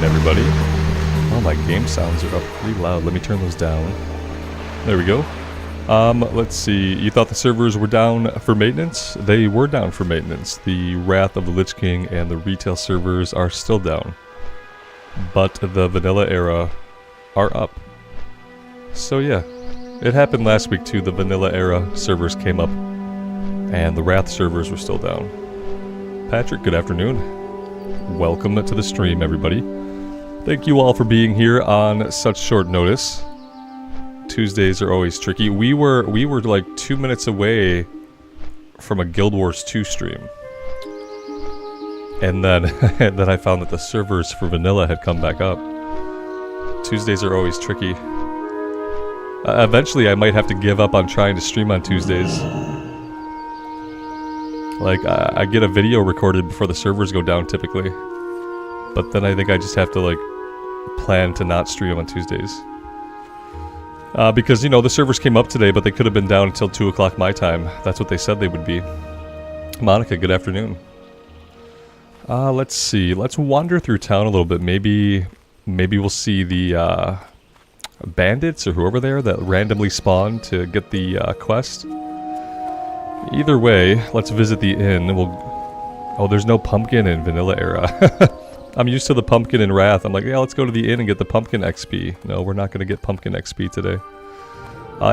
everybody. Oh, my game sounds are up pretty loud. Let me turn those down. There we go. Let's see. You thought the servers were down for maintenance? They were down for maintenance. The Wrath of the Lich King and the retail servers are still down. But the vanilla era are up. So yeah, it happened last week too. The vanilla era servers came up and the Wrath servers were still down. Patrick, good afternoon. Welcome to the stream, everybody. Thank you all for being here on such short notice. Tuesdays are always tricky. We were like 2 minutes away from a Guild Wars 2 stream. And then I found that the servers for vanilla had come back up. Tuesdays are always tricky. Eventually I might have to give up on trying to stream on Tuesdays. Like, I get a video recorded before the servers go down typically. But then I think I just have to, like, plan to not stream on Tuesdays. Because, you know, the servers came up today, but they could have been down until 2 o'clock my time. That's what they said they would be. Monica, good afternoon. Let's see. Let's wander through town a little bit. Maybe we'll see the, bandits or whoever they are that randomly spawn to get the, quest. Either way, let's visit the inn. Oh, there's no pumpkin in vanilla era. I'm used to the pumpkin in Wrath. I'm like, yeah, let's go to the inn and get the pumpkin XP. No, we're not going to get pumpkin XP today.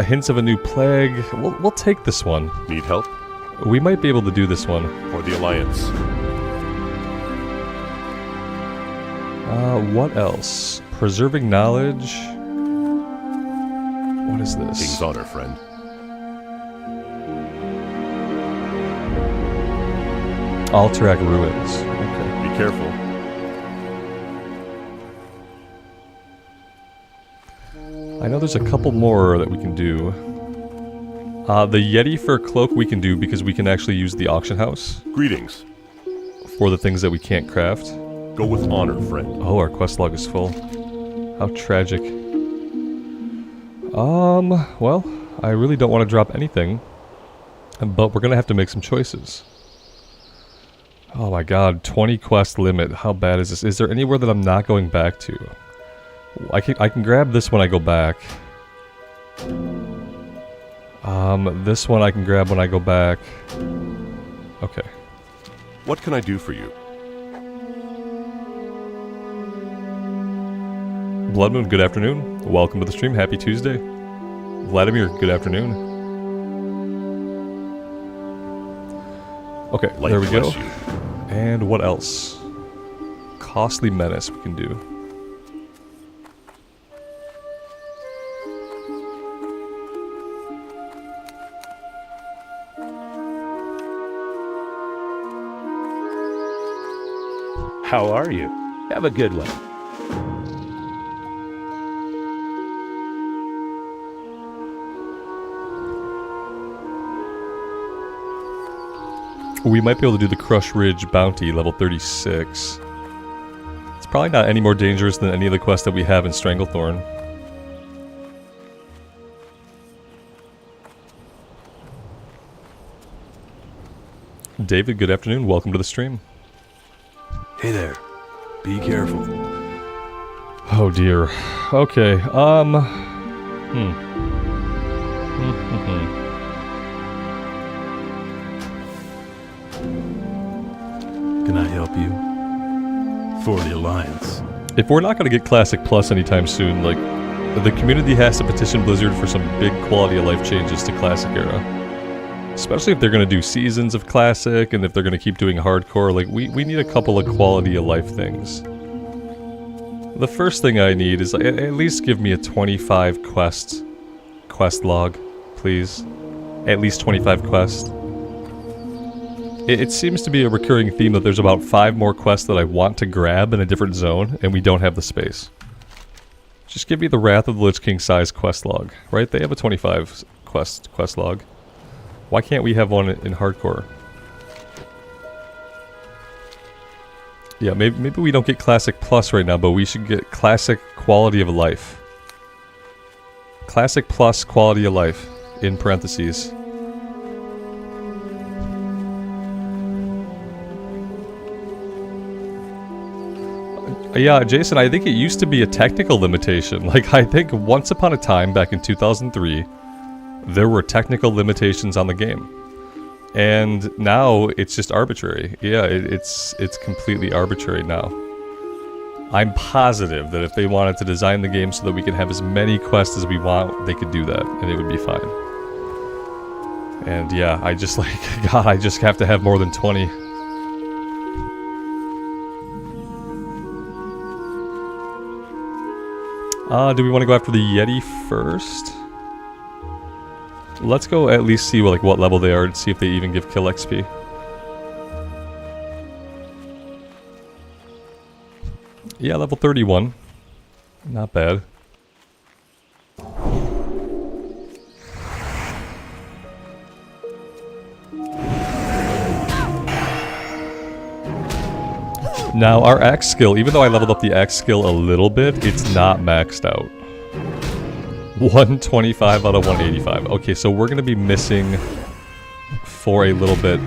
Hints of a new plague. We'll take this one. Need help? We might be able to do this one. For the Alliance. What else? Preserving knowledge. What is this? King's honor, friend. Alterac ruins. Okay. Be careful. I know there's a couple more that we can do. The Yeti for a cloak we can do because we can actually use the auction house. Greetings. For the things that we can't craft. Go with honor, friend. Oh, our quest log is full. How tragic. Well, I really don't want to drop anything. But we're gonna have to make some choices. Oh my god, 20 quest limit. How bad is this? Is there anywhere that I'm not going back to? I can grab this when I go back. This one I can grab when I go back. Okay. What can I do for you? Blood Moon, good afternoon. Welcome to the stream. Happy Tuesday. Vladimir, good afternoon. Okay, Light there we go. bless you. And what else? Costly menace we can do. How are you? Have a good one. We might be able to do the Crush Ridge bounty, level 36. It's probably not any more dangerous than any of the quests that we have in Stranglethorn. David, good afternoon. Welcome to the stream. Hey there. Be careful. Oh dear. Okay, Can I help you? For the Alliance. If we're not going to get Classic Plus anytime soon, like, the community has to petition Blizzard for some big quality of life changes to Classic era. Especially if they're going to do seasons of Classic, and if they're going to keep doing Hardcore, like, we need a couple of quality of life things. The first thing I need is, at least give me a 25 quest log, please. At least 25 quests. It seems to be a recurring theme that there's about 5 more quests that I want to grab in a different zone, and we don't have the space. Just give me the Wrath of the Lich King size quest log, right? They have a 25 quest log. Why can't we have one in Hardcore? Yeah, maybe we don't get Classic Plus right now, but we should get Classic Quality of Life. Classic Plus Quality of Life, in parentheses. Yeah, Jason, I think it used to be a technical limitation. Like, I think once upon a time, back in 2003, there were technical limitations on the game. And now it's just arbitrary. Yeah, it's completely arbitrary now. I'm positive that if they wanted to design the game so that we can have as many quests as we want, they could do that, and it would be fine. And yeah, I just like, God, I just have to have more than 20. Do we want to go after the Yeti first? Let's go at least see what level they are and see if they even give kill XP. Yeah, level 31. Not bad. Now, our axe skill, even though I leveled up the axe skill a little bit, it's not maxed out. 125 out of 185. Okay, so we're going to be missing for a little bit.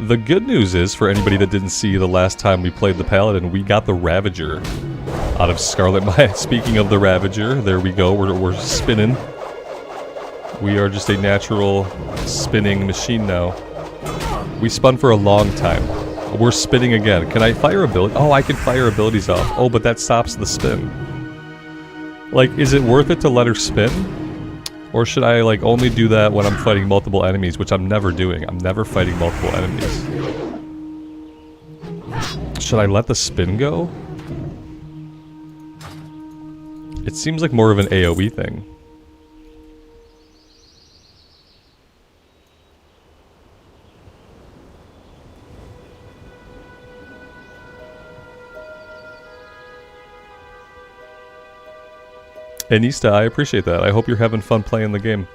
The good news is, for anybody that didn't see the last time we played the Paladin, we got the Ravager out of Scarlet Maya. Speaking of the Ravager, there we go, we're spinning. We are just a natural spinning machine now. We spun for a long time. We're spinning again. Can I fire ability? Oh, I can fire abilities off. Oh, but that stops the spin. Like, is it worth it to let her spin? Or should I, like, only do that when I'm fighting multiple enemies, which I'm never doing. I'm never fighting multiple enemies. Should I let the spin go? It seems like more of an AoE thing. Anista, I appreciate that. I hope you're having fun playing the game.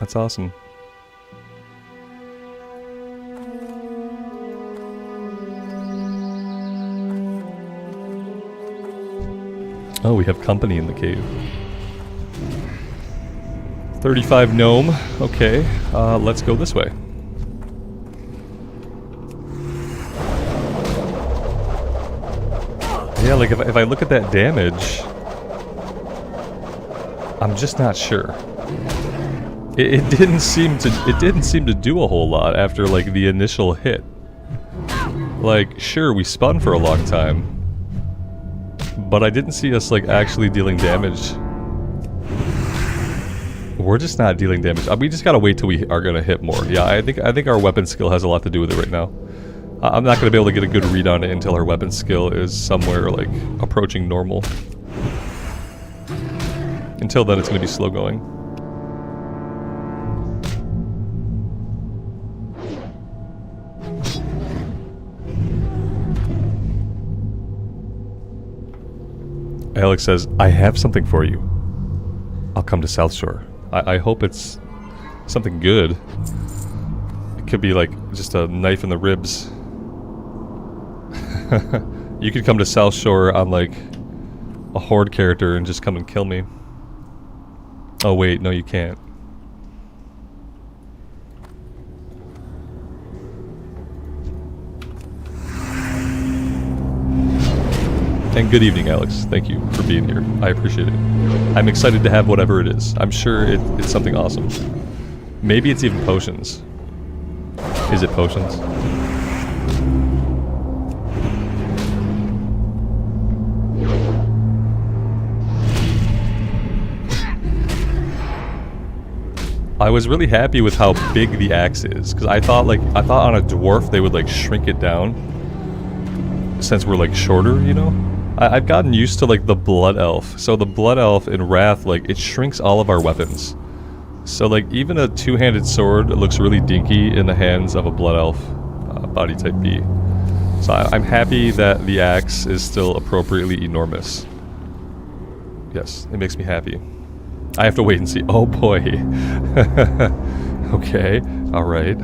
That's awesome. Oh, we have company in the cave. 35 gnome. Okay, let's go this way. Yeah, like if I look at that damage, I'm just not sure. It didn't seem to do a whole lot after like the initial hit. Like, sure, we spun for a long time, but I didn't see us like actually dealing damage We're just not dealing damage. We just gotta wait till we are gonna hit more. Yeah, I think our weapon skill has a lot to do with it right now. I'm not gonna be able to get a good read on it until our weapon skill is somewhere like approaching normal. Until then, it's gonna be slow going. Alex says, I have something for you. I'll come to South Shore. I hope it's something good. It could be like just a knife in the ribs. You could come to South Shore on like a horde character and just come and kill me. Oh wait, no you can't. And good evening, Alex. Thank you for being here. I appreciate it. I'm excited to have whatever it is. I'm sure it's something awesome. Maybe it's even potions. Is it potions? I was really happy with how big the axe is, because I thought on a dwarf they would like shrink it down since we're like shorter, you know? I've gotten used to like the blood elf. So the blood elf in Wrath, like it shrinks all of our weapons. So like even a two-handed sword looks really dinky in the hands of a blood elf, body type B. So I'm happy that the axe is still appropriately enormous. Yes, it makes me happy. I have to wait and see. Oh boy. Okay, alright.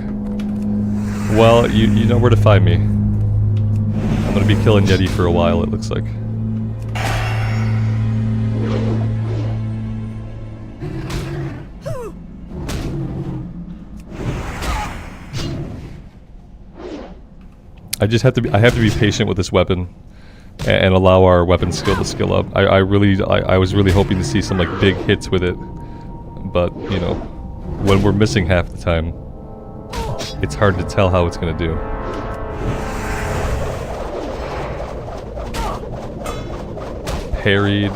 Well, you know where to find me. I'm gonna be killing Yeti for a while, it looks like. I have to be patient with this weapon and allow our weapon skill to skill up. I was really hoping to see some like big hits with it, but you know, when we're missing half the time, it's hard to tell how it's gonna do. Parried,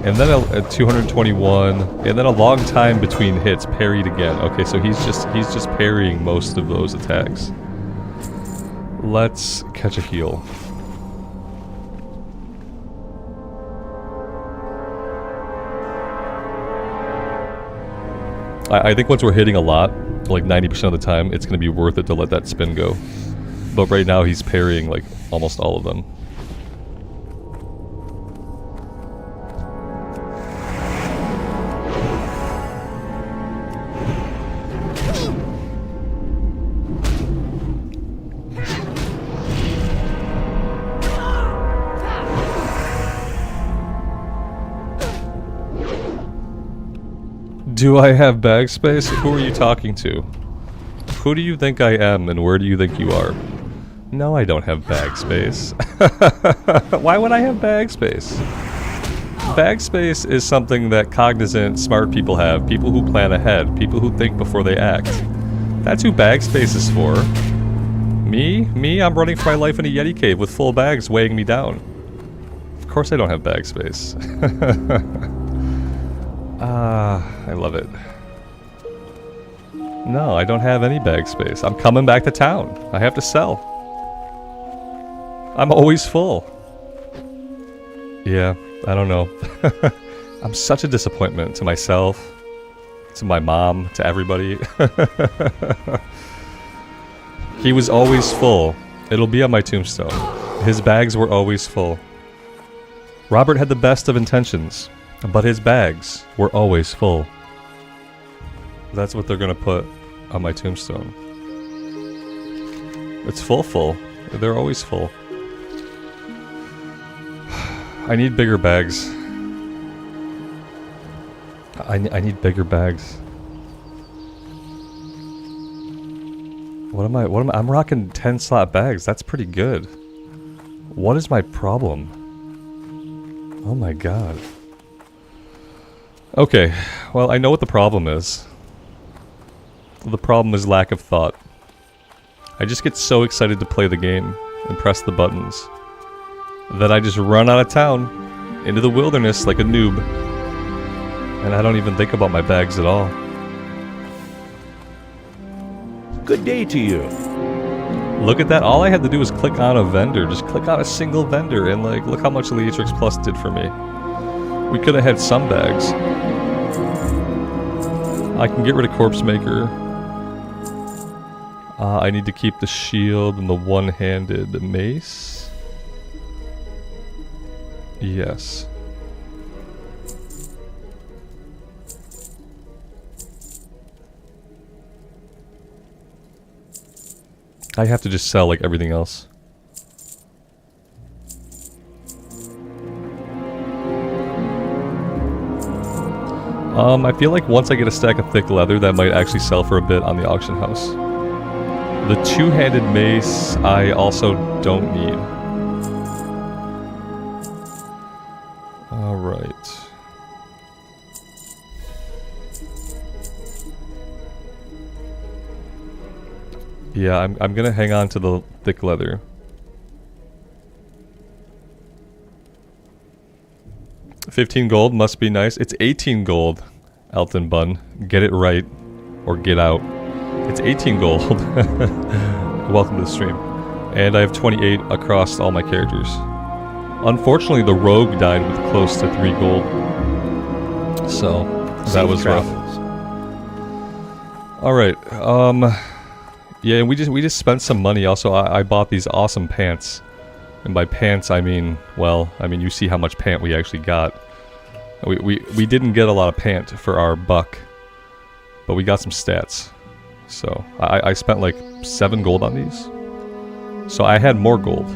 and then a 221, and then a long time between hits. Parried again. Okay, so he's just parrying most of those attacks. Let's catch a heal. I think once we're hitting a lot, like 90% of the time, it's going to be worth it to let that spin go. But right now he's parrying like almost all of them. Do I have bag space? Who are you talking to? Who do you think I am and where do you think you are? No, I don't have bag space. Why would I have bag space? Bag space is something that cognizant, smart people have. People who plan ahead. People who think before they act. That's who bag space is for. Me? I'm running for my life in a Yeti cave with full bags weighing me down. Of course I don't have bag space. I love it. No, I don't have any bag space. I'm coming back to town. I have to sell. I'm always full. Yeah, I don't know. I'm such a disappointment to myself, to my mom, to everybody. He was always full. It'll be on my tombstone. His bags were always full. Robert had the best of intentions, but his bags were always full. That's what they're gonna put on my tombstone. It's full. They're always full. I need bigger bags. I need bigger bags. What am I? I'm rocking 10 slot bags. That's pretty good. What is my problem? Oh my god. Okay, well, I know what the problem is. The problem is lack of thought. I just get so excited to play the game and press the buttons that I just run out of town into the wilderness like a noob. And I don't even think about my bags at all. Good day to you. Look at that. All I had to do was click on a vendor. Just click on a single vendor and like, look how much Leatrix Plus did for me. We could have had some bags. I can get rid of Corpse Maker. I need to keep the shield and the one-handed mace. Yes. I have to just sell like everything else. I feel like once I get a stack of thick leather, that might actually sell for a bit on the auction house. The two-handed mace, I also don't need. Alright. Yeah, I'm gonna hang on to the thick leather. $15 gold must be nice. It's 18 gold, Elton Bun. Get it right, or get out. It's 18 gold. Welcome to the stream. And I have 28 across all my characters. Unfortunately, the rogue died with close to 3 gold. So, that was rough. Alright, yeah, and we just spent some money. Also, I bought these awesome pants. And by pants, I mean, well, you see how much pant we actually got. We didn't get a lot of pant for our buck, but we got some stats. So, I spent like 7 gold on these. So I had more gold,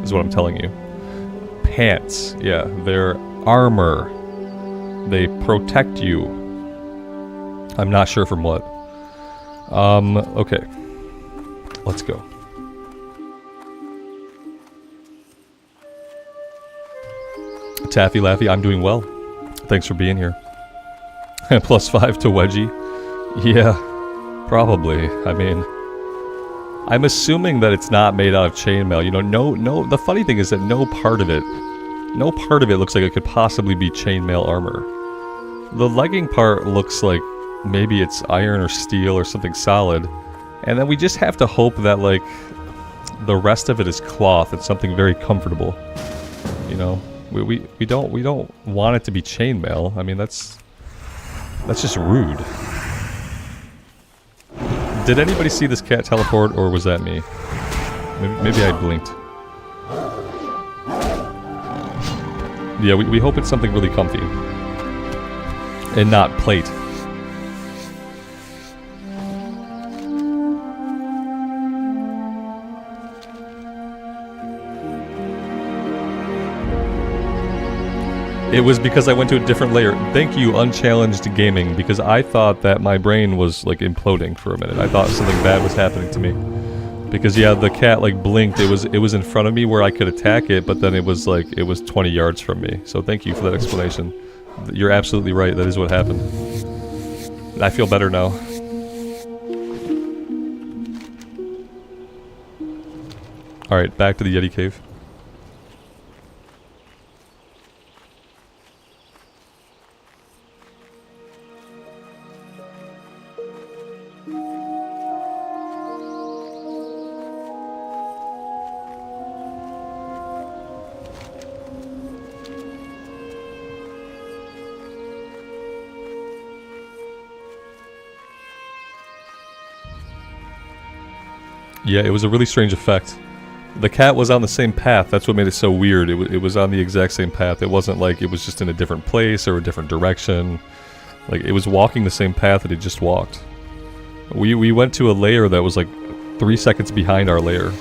is what I'm telling you. Pants, yeah, they're armor. They protect you. I'm not sure from what. Okay. Let's go. Taffy Laffy, I'm doing well. Thanks for being here. +5 to Wedgie. Yeah, probably. I mean, I'm assuming that it's not made out of chainmail. You know, no. The funny thing is that no part of it looks like it could possibly be chainmail armor. The legging part looks like maybe it's iron or steel or something solid. And then we just have to hope that, like, the rest of it is cloth and something very comfortable. You know, we don't want it to be chainmail. I mean, that's just rude. Did anybody see this cat teleport, or was that me? Maybe I blinked. Yeah, we hope it's something really comfy. And not plate. It was because I went to a different layer. Thank you, Unchallenged Gaming, because I thought that my brain was, like, imploding for a minute. I thought something bad was happening to me. Because, yeah, the cat, like, blinked. It was in front of me where I could attack it, but then it was, like, it was 20 yards from me. So thank you for that explanation. You're absolutely right. That is what happened. I feel better now. Alright, back to the Yeti Cave. Yeah, it was a really strange effect. The cat was on the same path. That's what made it so weird. It was on the exact same path. It wasn't like it was just in a different place or a different direction. Like, it was walking the same path that it just walked. We went to a layer that was like 3 seconds behind our layer.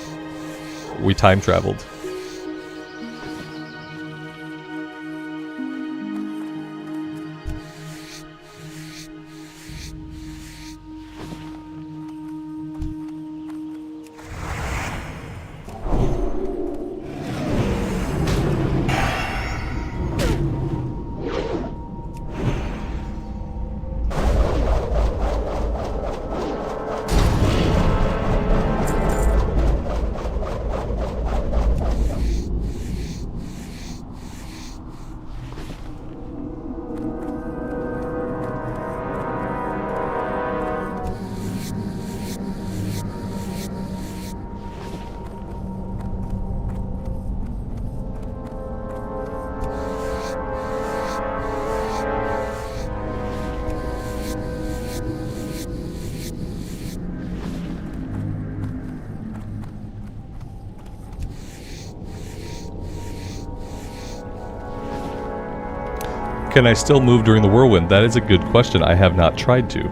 We time traveled. can I still move during the whirlwind? That is a good question. I have not tried to.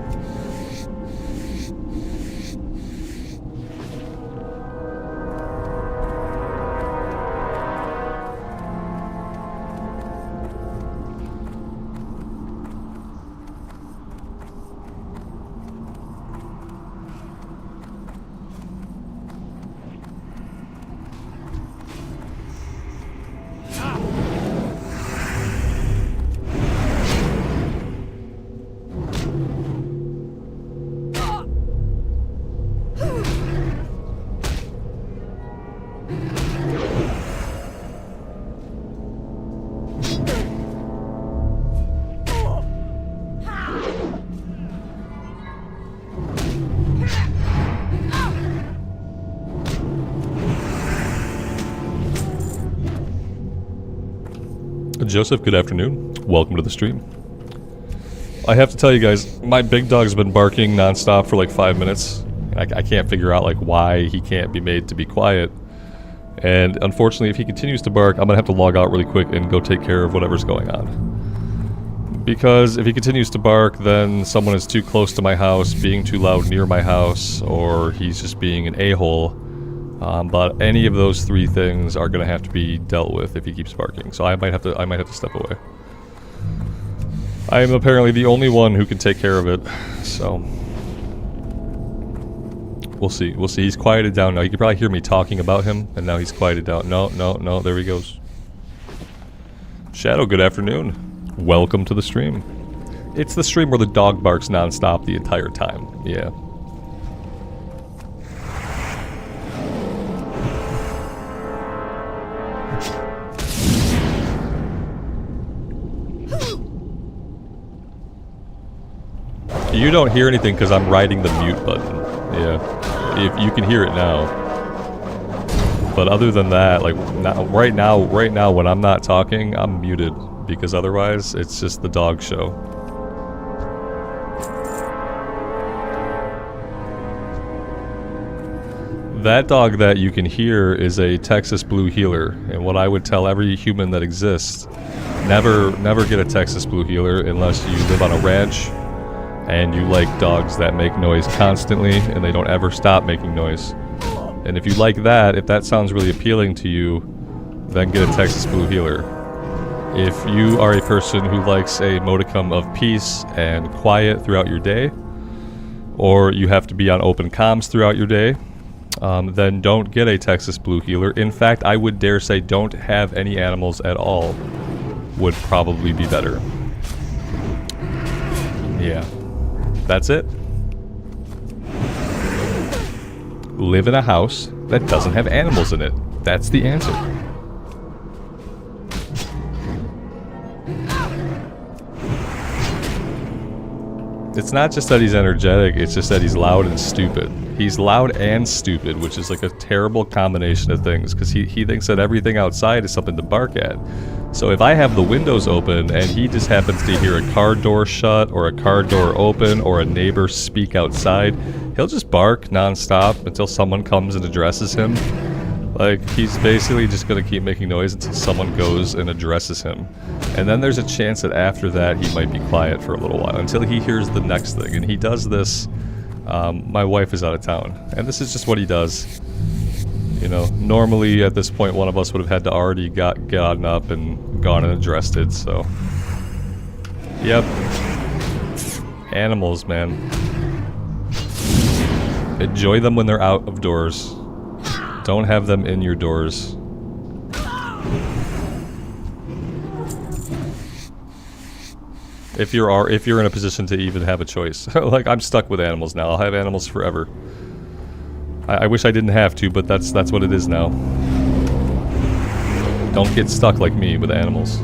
Joseph, good afternoon. Welcome to the stream. I have to tell you guys, my big dog's been barking nonstop for like 5 minutes. I can't figure out like why he can't be made to be quiet. And unfortunately, if he continues to bark, I'm gonna have to log out really quick and go take care of whatever's going on. Because if he continues to bark, then someone is too close to my house, being too loud near my house, or he's just being an a-hole. But any of those three things are going to have to be dealt with if he keeps barking. So I might have to step away. I am apparently the only one who can take care of it. So we'll see. We'll see. He's quieted down now. You can probably hear me talking about him, and now he's quieted down. No. There he goes. Shadow, good afternoon. Welcome to the stream. It's the stream where the dog barks nonstop the entire time. Yeah. You don't hear anything because I'm riding the mute button. Yeah, if you can hear it now. But other than that, like right now, when I'm not talking, I'm muted because otherwise, it's just the dog show. That dog that you can hear is a Texas Blue Heeler, and what I would tell every human that exists, never get a Texas Blue Heeler unless you live on a ranch. And you like dogs that make noise constantly and they don't ever stop making noise. And if you like that, if that sounds really appealing to you, then get a Texas Blue Heeler. If you are a person who likes a modicum of peace and quiet throughout your day, or you have to be on open comms throughout your day, then don't get a Texas Blue Heeler. In fact, I would dare say don't have any animals at all would probably be better. Yeah. That's it. Live in a house that doesn't have animals in it. That's the answer. It's not just that he's energetic, it's just that he's loud and stupid. He's loud and stupid, which is like a terrible combination of things, because he thinks that everything outside is something to bark at. So if I have the windows open and he just happens to hear a car door shut or a car door open or a neighbor speak outside, he'll just bark nonstop until someone comes and addresses him. Like, he's basically just going to keep making noise until someone goes and addresses him. And then there's a chance that after that he might be quiet for a little while until he hears the next thing. And he does this, my wife is out of town, and this is just what he does. You know, normally at this point one of us would have had to already gotten up and gone and addressed it, so. Yep. Animals, man. Enjoy them when they're out of doors. Don't have them in your doors. If you're in a position to even have a choice. Like, I'm stuck with animals now. I'll have animals forever. I wish I didn't have to, but that's what it is now. Don't get stuck like me with animals.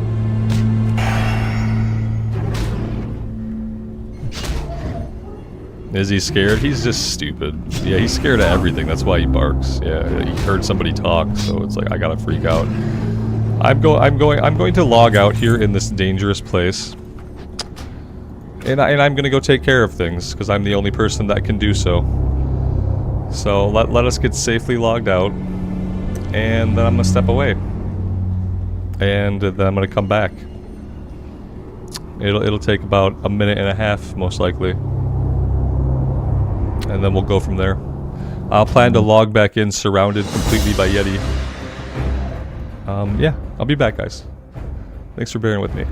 Is he scared? He's just stupid. Yeah, he's scared of everything. That's why he barks. Yeah, he heard somebody talk, so it's like I gotta freak out. I'm going to log out here in this dangerous place. And I'm gonna go take care of things, because I'm the only person that can do so. So let us get safely logged out, and then I'm gonna step away. And then I'm gonna come back. It'll take about a minute and a half, most likely. And then we'll go from there. I'll plan to log back in surrounded completely by Yeti. Yeah, I'll be back, guys. Thanks for bearing with me.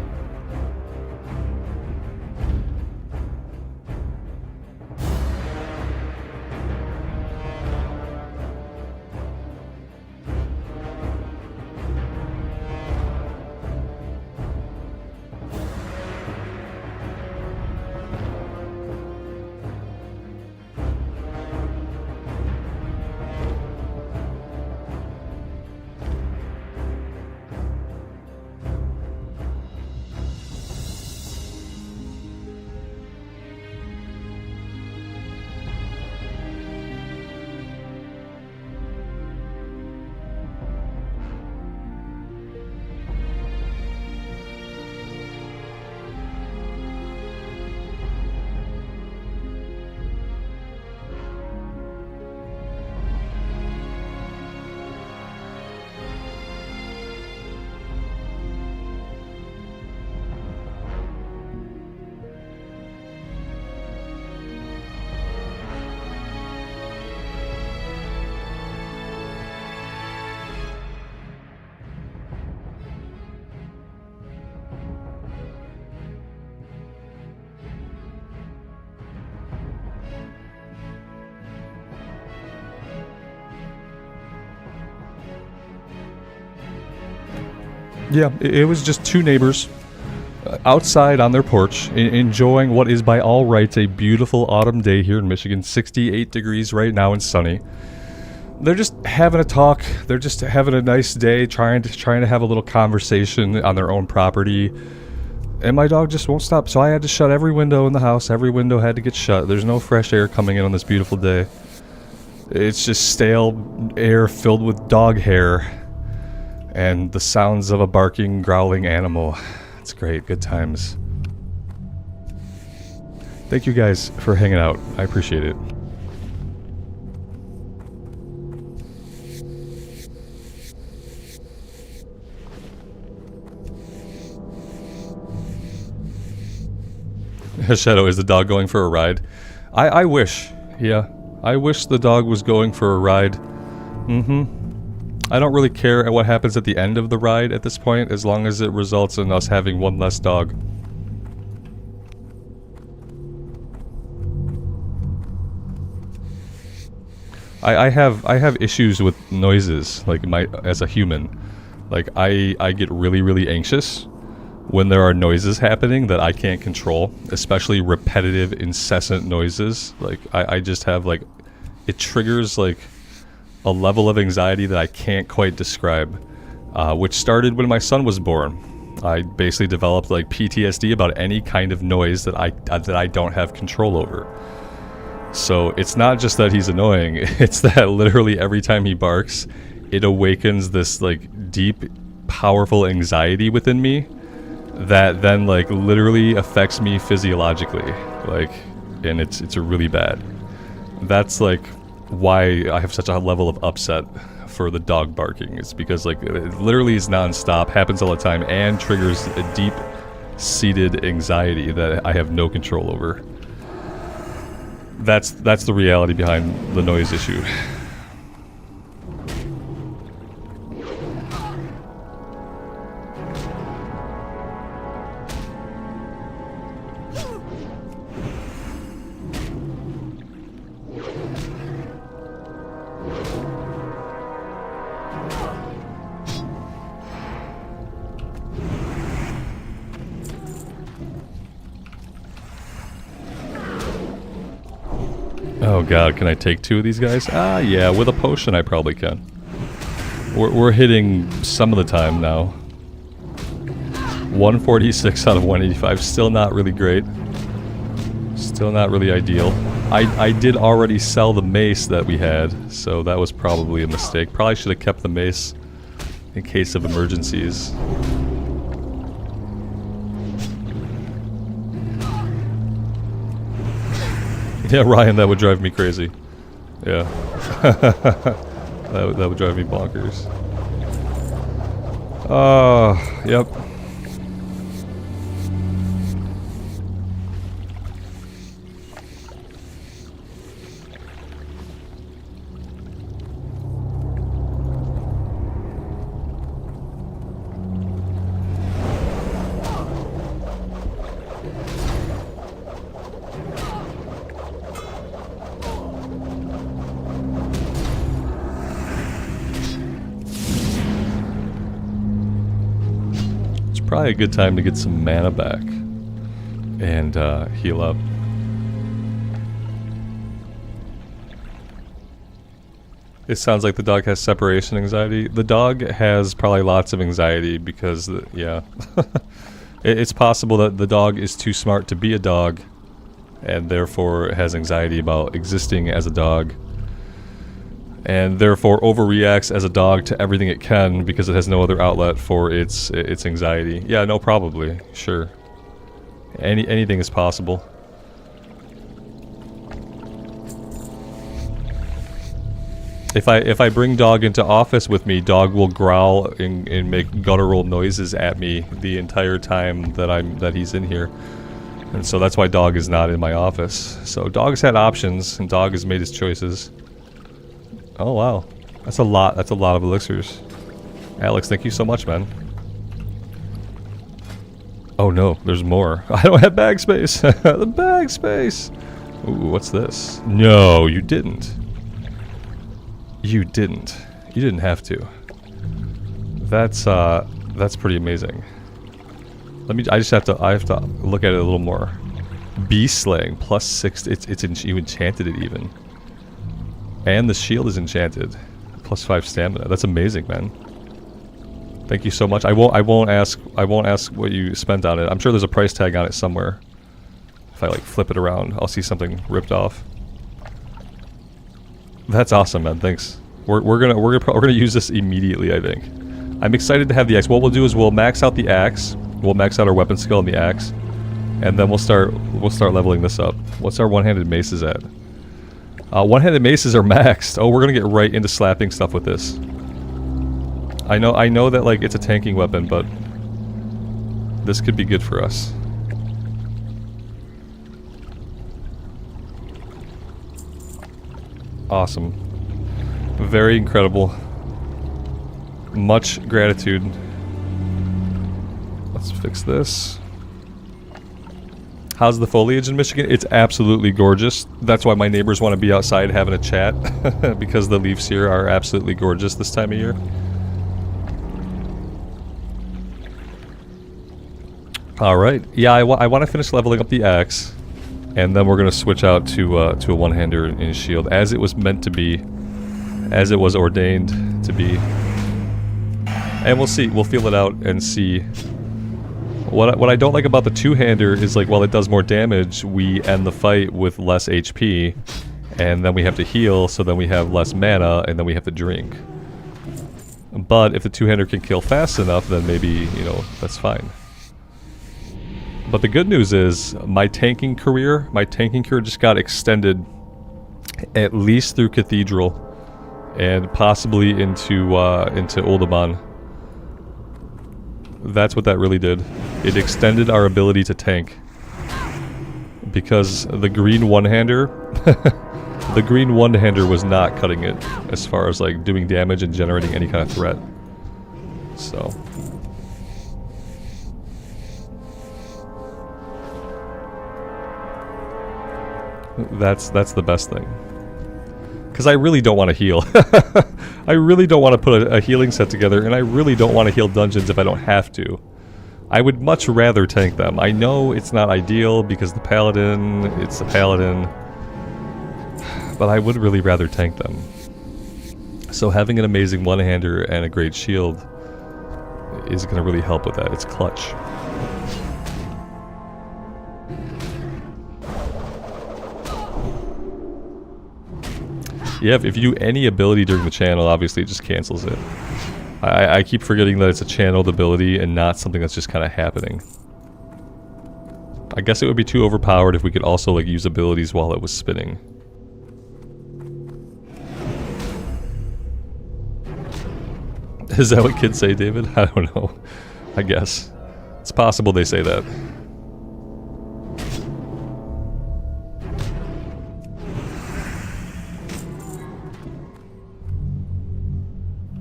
Yeah, it was just two neighbors outside on their porch, enjoying what is by all rights a beautiful autumn day here in Michigan. 68 degrees right now and sunny. They're just having a talk. They're just having a nice day, trying to have a little conversation on their own property. And my dog just won't stop, so I had to shut every window in the house. Every window had to get shut. There's no fresh air coming in on this beautiful day. It's just stale air filled with dog hair and the sounds of a barking, growling animal. It's great. Good times. Thank you guys for hanging out. I appreciate it. Shadow, is the dog going for a ride? I wish. Yeah. I wish the dog was going for a ride. I don't really care what happens at the end of the ride at this point, as long as it results in us having one less dog. I have issues with noises, like as a human. Like I get really anxious when there are noises happening that I can't control, especially repetitive, incessant noises. Like I just have like, it triggers like a level of anxiety that I can't quite describe, which started when my son was born. I basically developed like PTSD about any kind of noise that I don't have control over. So it's not just that he's annoying, it's that literally every time he barks, it awakens this like deep, powerful anxiety within me that then like literally affects me physiologically, like, and it's really bad. That's like why I have such a level of upset for the dog barking. It's because like it literally is non-stop, happens all the time, and triggers a deep-seated anxiety that I have no control over. That's the reality behind the noise issue. Oh god, can I take two of these guys? Ah, yeah, with a potion I probably can. We're hitting some of the time now. 146 out of 185, still not really great. Still not really ideal. I did already sell the mace that we had, so that was probably a mistake. Probably should have kept the mace in case of emergencies. Yeah, Ryan, that would drive me crazy. Yeah. that would drive me bonkers. Yep. Probably a good time to get some mana back and heal up. It sounds like the dog has separation anxiety. The dog has probably lots of anxiety because, yeah. It's possible that the dog is too smart to be a dog and therefore has anxiety about existing as a dog. And therefore overreacts as a dog to everything it can because it has no other outlet for its anxiety. Yeah, no, probably. Sure. Anything is possible. If I bring dog into office with me, dog will growl and make guttural noises at me the entire time that he's in here. And so that's why dog is not in my office. So dog's had options and dog has made his choices. Oh wow. That's a lot of elixirs. Alex, thank you so much, man. Oh no, there's more. I don't have bag space. The bag space. Ooh, what's this? No, you didn't. You didn't. You didn't have to. That's pretty amazing. I have to look at it a little more. Beast slaying +6. You enchanted it even. And the shield is enchanted. +5 stamina. That's amazing, man. Thank you so much. I won't ask what you spent on it. I'm sure there's a price tag on it somewhere. If I like flip it around, I'll see something ripped off. That's awesome, man. Thanks. We're gonna use this immediately, I think. I'm excited to have the axe. What we'll do is we'll max out the axe. We'll max out our weapon skill on the axe, and then we'll start leveling this up. What's our one-handed maces at? One-handed maces are maxed. Oh, we're gonna get right into slapping stuff with this. I know that like it's a tanking weapon, but this could be good for us. Awesome. Very incredible. Much gratitude. Let's fix this. How's the foliage in Michigan? It's absolutely gorgeous. That's why my neighbors want to be outside having a chat. Because the leaves here are absolutely gorgeous this time of year. Alright. Yeah, I want to finish leveling up the axe. And then we're going to switch out to a one-hander and shield. As it was meant to be. As it was ordained to be. And we'll see. We'll feel it out and see. What I don't like about the two-hander is like while it does more damage, we end the fight with less HP, and then we have to heal, so then we have less mana, and then we have to drink. But if the two-hander can kill fast enough, then maybe, you know, that's fine. But the good news is, my tanking career just got extended at least through Cathedral, and possibly into Uldaman. That's what that really did. It extended our ability to tank. Because the green one-hander... the green one-hander was not cutting it as far as like doing damage and generating any kind of threat. So... That's the best thing. Because I really don't want to heal. I really don't want to put a healing set together, and I really don't want to heal dungeons if I don't have to. I would much rather tank them. I know it's not ideal because it's the Paladin. But I would really rather tank them. So having an amazing one-hander and a great shield is going to really help with that. It's clutch. Yeah, if you do any ability during the channel, obviously it just cancels it. I keep forgetting that it's a channeled ability and not something that's just kind of happening. I guess it would be too overpowered if we could also like use abilities while it was spinning. Is that what kids say, David? I don't know. I guess. It's possible they say that.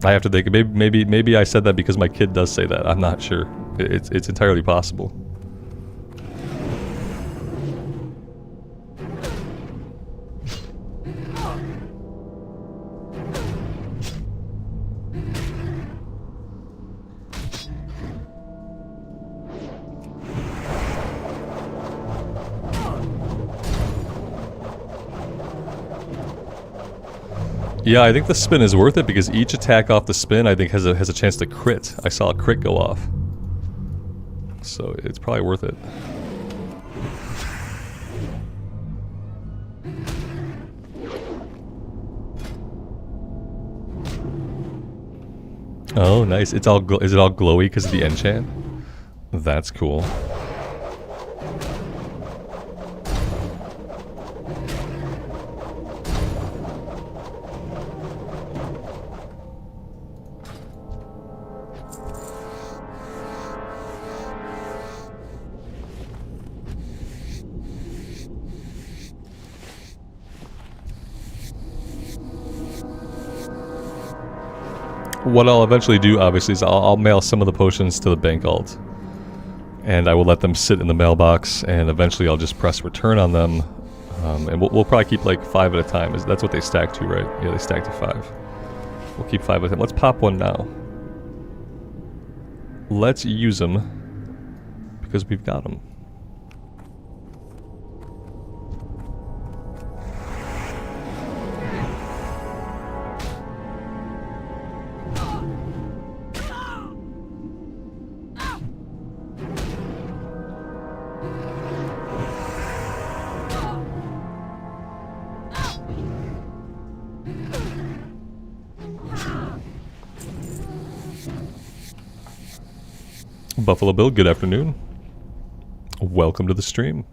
I have to think. Maybe I said that because my kid does say that. I'm not sure. It's entirely possible. Yeah, I think the spin is worth it because each attack off the spin I think has a chance to crit. I saw a crit go off. So it's probably worth it. Oh, nice. It's all is it all glowy because of the enchant? That's cool. What I'll eventually do, obviously, is I'll mail some of the potions to the bank alt. And I will let them sit in the mailbox, and eventually I'll just press return on them. And we'll probably keep like 5 at a time. That's what they stack to, right? Yeah, they stack to 5. We'll keep 5 at a time. Let's pop one now. Let's use them, because we've got them. Buffalo Bill, good afternoon. Welcome to the stream.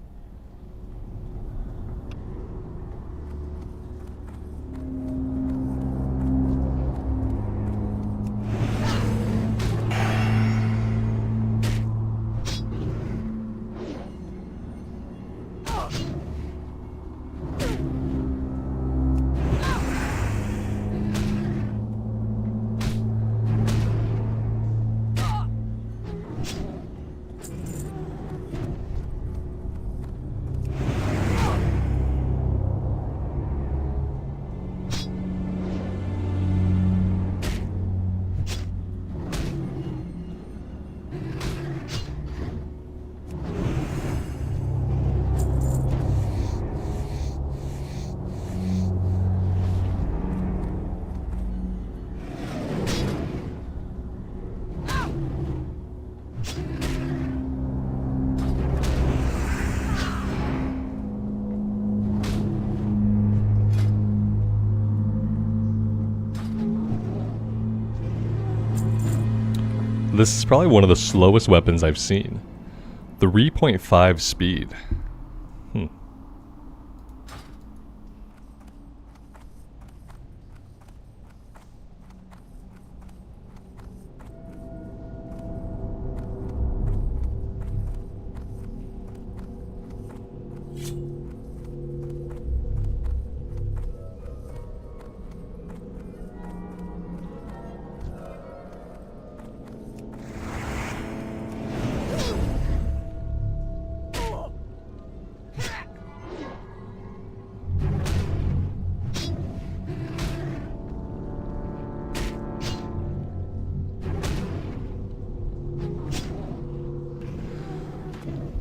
This is probably one of the slowest weapons I've seen. 3.5 speed.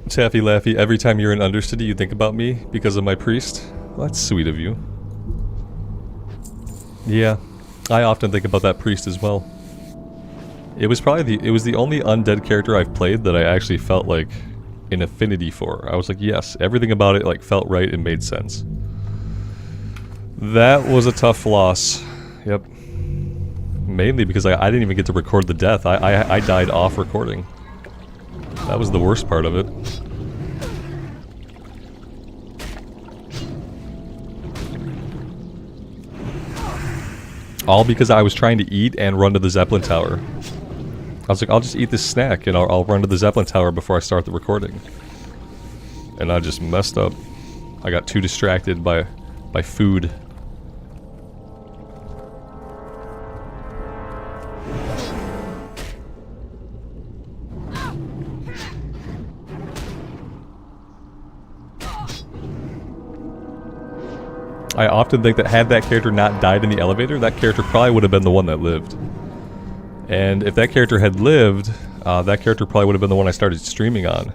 Taffy Laffy, every time you're in Undercity you think about me because of my priest? Well, that's sweet of you. Yeah, I often think about that priest as well. It was probably the only undead character I've played that I actually felt like an affinity for. I was like, yes, everything about it like felt right and made sense. That was a tough loss. Yep. Mainly because I didn't even get to record the death. I died off recording. That was the worst part of it. All because I was trying to eat and run to the Zeppelin Tower. I was like, I'll just eat this snack and I'll run to the Zeppelin Tower before I start the recording. And I just messed up. I got too distracted by food. I often think that had that character not died in the elevator, that character probably would have been the one that lived. And if that character had lived, that character probably would have been the one I started streaming on.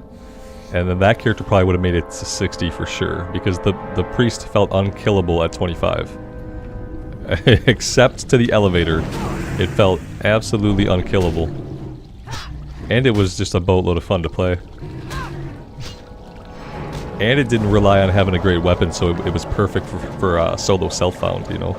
And then that character probably would have made it to 60 for sure, because the priest felt unkillable at 25. except to the elevator. It felt absolutely unkillable. And it was just a boatload of fun to play. And it didn't rely on having a great weapon, so it was perfect for solo self-found, you know?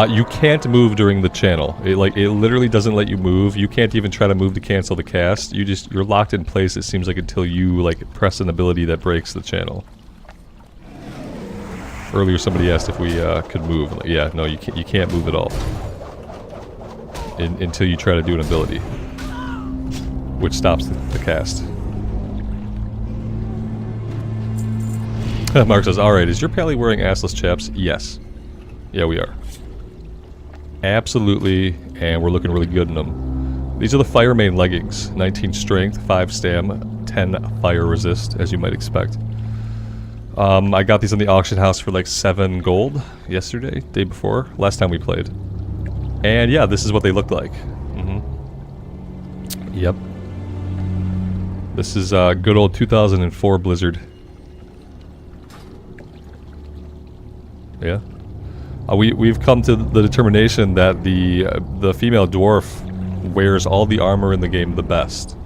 You can't move during the channel. It literally doesn't let you move. You can't even try to move to cancel the cast. You're locked in place, it seems like, until you like press an ability that breaks the channel. Earlier somebody asked if we could move. Like, yeah, no, you can't move at all. Until you try to do an ability. Which stops the cast. Mark says, alright, is your pally wearing assless chaps? Yes. Yeah, we are. Absolutely, and we're looking really good in them. These are the Fire Main leggings. 19 strength, 5 stam, 10 fire resist, as you might expect. I got these in the auction house for like 7 gold yesterday, day before, last time we played. And yeah, this is what they looked like. Yep. This is good old 2004 Blizzard. Yeah. We've come to the determination that the female dwarf wears all the armor in the game the best.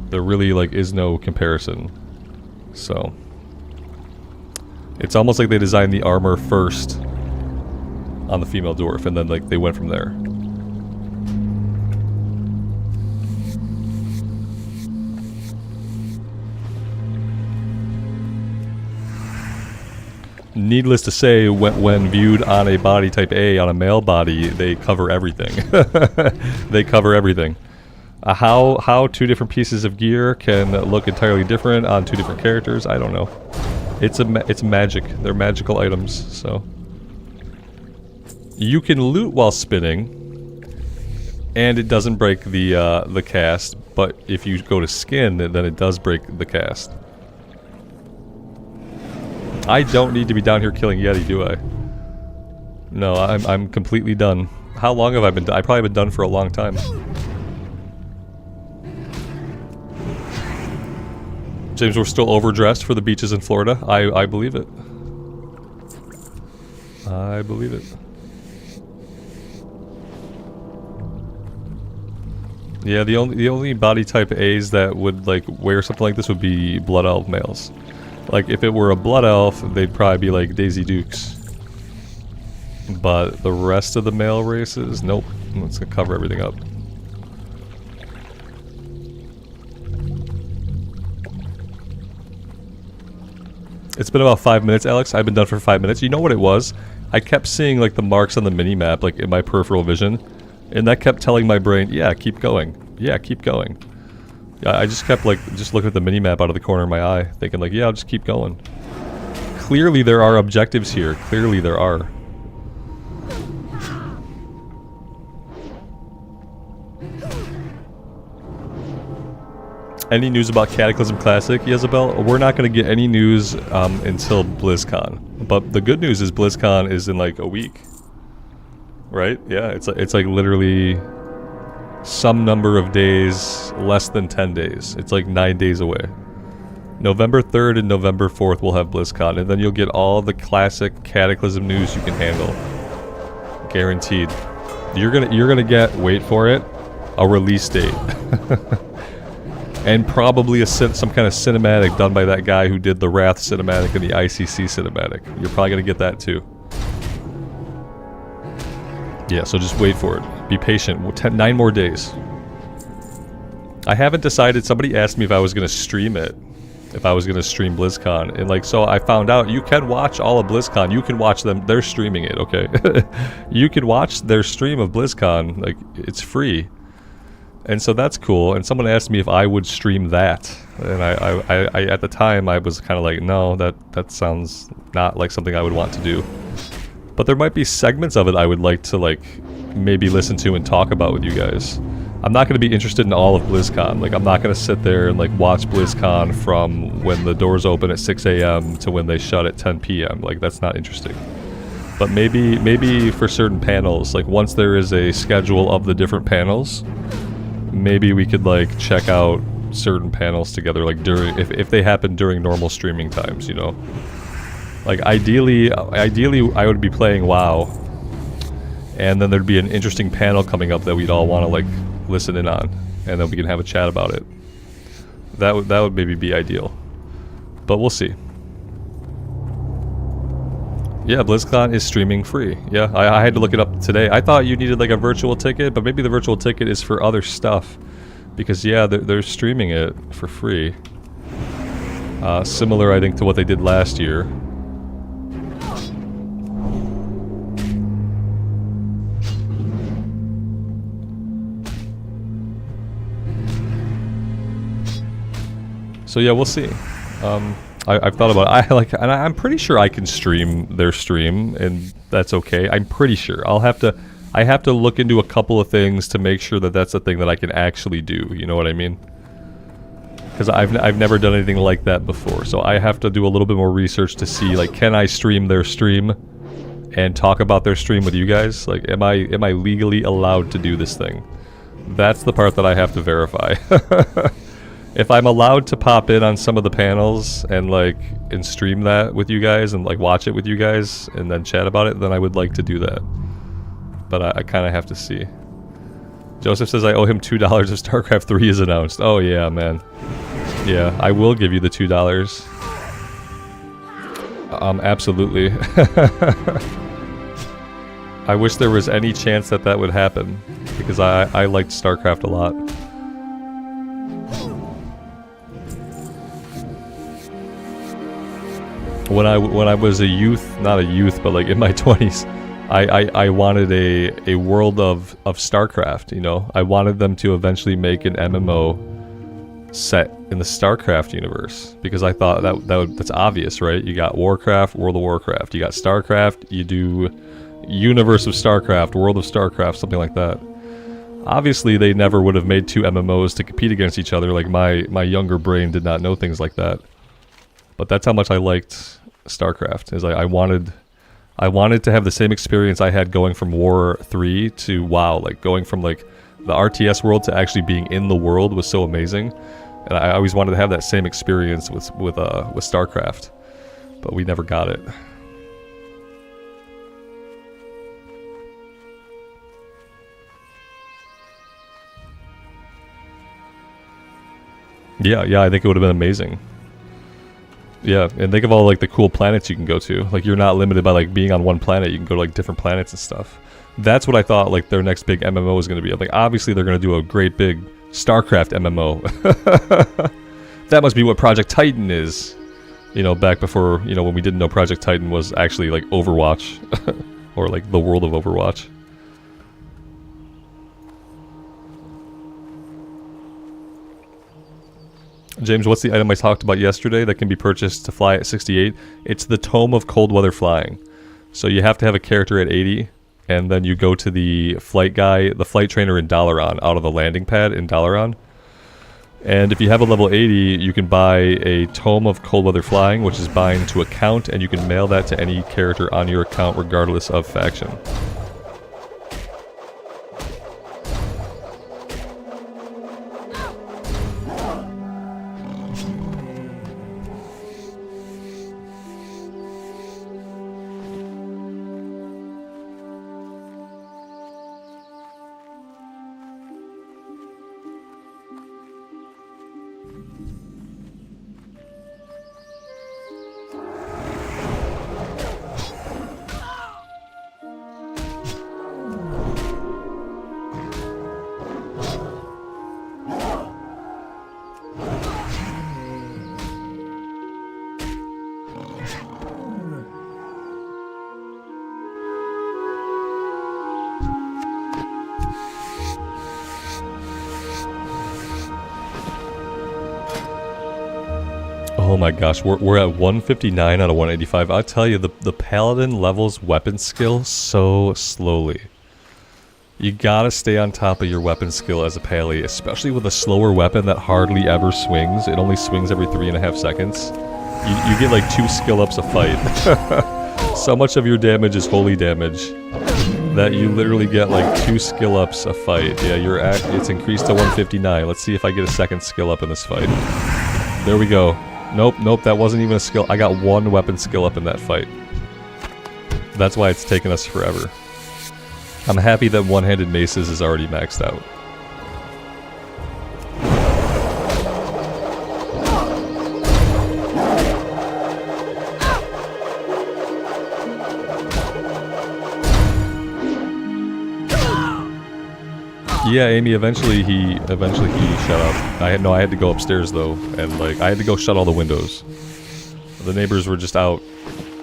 There really like is no comparison. So it's almost like they designed the armor first on the female dwarf, and then like they went from there. Needless to say, when viewed on a body type A, on a male body, they cover everything. They cover everything. How 2 different pieces of gear can look entirely different on 2 different characters, I don't know. It's magic. They're magical items, so. You can loot while spinning, and it doesn't break the cast, but if you go to skin, then it does break the cast. I don't need to be down here killing Yeti, do I? No, I'm completely done. How long have I been done? I've probably been done for a long time. James, we're still overdressed for the beaches in Florida. I believe it. I believe it. Yeah, the only body type A's that would like wear something like this would be Blood Elf males. Like, if it were a Blood Elf, they'd probably be like Daisy Dukes. But the rest of the male races, nope. It's gonna cover everything up. It's been about 5 minutes, Alex. I've been done for 5 minutes. You know what it was? I kept seeing like the marks on the mini-map, like in my peripheral vision. And that kept telling my brain, yeah, keep going. Yeah, keep going. I just kept like, just looking at the mini-map out of the corner of my eye, thinking like, yeah, I'll just keep going. Clearly there are objectives here. Clearly there are. Any news about Cataclysm Classic, Jezebel? We're not going to get any news until BlizzCon. But the good news is BlizzCon is in like a week. Right? Yeah, it's like literally some number of days, less than 10 days. It's like 9 days away. November 3rd and November 4th we'll have BlizzCon, and then you'll get all the classic Cataclysm news you can handle. Guaranteed. You're gonna get, wait for it, a release date. And probably some kind of cinematic done by that guy who did the Wrath cinematic and the ICC cinematic. You're probably gonna get that too. Yeah, so just wait for it. Be patient. 9 more days. I haven't decided. Somebody asked me if I was going to stream it. If I was going to stream BlizzCon. And like, so I found out you can watch all of BlizzCon. You can watch them. They're streaming it, okay? You can watch their stream of BlizzCon. Like, it's free. And so that's cool. And someone asked me if I would stream that. And I at the time, I was kind of like, no, that sounds not like something I would want to do. But there might be segments of it I would like to like maybe listen to and talk about with you guys. I'm not going to be interested in all of BlizzCon. Like, I'm not going to sit there and like watch BlizzCon from when the doors open at 6 a.m. to when they shut at 10 p.m. Like, that's not interesting. But maybe for certain panels, like once there is a schedule of the different panels, maybe we could like check out certain panels together, like during if they happen during normal streaming times, you know. Like ideally I would be playing WoW, and then there'd be an interesting panel coming up that we'd all want to like listen in on, and then we can have a chat about it. That would maybe be ideal, but we'll see. Yeah, BlizzCon is streaming free. Yeah, I had to look it up today. I thought you needed like a virtual ticket, but maybe the virtual ticket is for other stuff. Because yeah, they're streaming it for free. Similar, I think, to what they did last year. So yeah, we'll see. I've thought about it. And I'm pretty sure I can stream their stream, and that's okay. I'm pretty sure. I have to look into a couple of things to make sure that that's a thing that I can actually do. You know what I mean? Because I've never done anything like that before, so I have to do a little bit more research to see, like, can I stream their stream and talk about their stream with you guys? Like, am I legally allowed to do this thing? That's the part that I have to verify. If I'm allowed to pop in on some of the panels and stream that with you guys and like watch it with you guys and then chat about it, then I would like to do that. But I kind of have to see. Joseph says I owe him $2 if StarCraft 3 is announced. Oh yeah, man. Yeah, I will give you the $2. Absolutely. I wish there was any chance that that would happen, because I liked StarCraft a lot. When I was a youth, not a youth, but like in my 20s, I wanted a world of StarCraft, you know? I wanted them to eventually make an MMO set in the StarCraft universe, because I thought that's obvious, right? You got Warcraft, World of Warcraft. You got StarCraft, you do Universe of StarCraft, World of StarCraft, something like that. Obviously, they never would have made two MMOs to compete against each other. Like, my younger brain did not know things like that. But that's how much I liked StarCraft. Is I wanted to have the same experience I had going from War 3 to WoW. Like, going from like the RTS world to actually being in the world was so amazing. And I always wanted to have that same experience with StarCraft. But we never got it. Yeah, I think it would have been amazing. Yeah, and think of all like the cool planets you can go to. Like, you're not limited by like being on one planet. You can go to like different planets and stuff. That's what I thought like their next big MMO was going to be. Like, obviously they're going to do a great big StarCraft MMO. That must be what Project Titan is. You know, back before, you know, when we didn't know Project Titan was actually like Overwatch. Or like the world of Overwatch. James, what's the item I talked about yesterday that can be purchased to fly at 68? It's the Tome of Cold Weather Flying. So you have to have a character at 80, and then you go to the flight guy, the flight trainer in Dalaran, out of the landing pad in Dalaran. And if you have a level 80, you can buy a Tome of Cold Weather Flying, which is bind to account, and you can mail that to any character on your account regardless of faction. Oh my gosh, we're at 159 out of 185. I'll tell you, the Paladin levels weapon skill so slowly. You gotta stay on top of your weapon skill as a Pally, especially with a slower weapon that hardly ever swings. It only swings every 3.5 seconds. You get like 2 skill ups a fight. So much of your damage is holy damage. that you literally get like 2 skill ups a fight. Yeah, it's increased to 159. Let's see if I get a second skill up in this fight. There we go. Nope, that wasn't even a skill. I got 1 weapon skill up in that fight. That's why it's taken us forever. I'm happy that one-handed maces is already maxed out. Yeah, Amy, eventually he shut up. I had to go upstairs though, and like I had to go shut all the windows. The neighbors were just out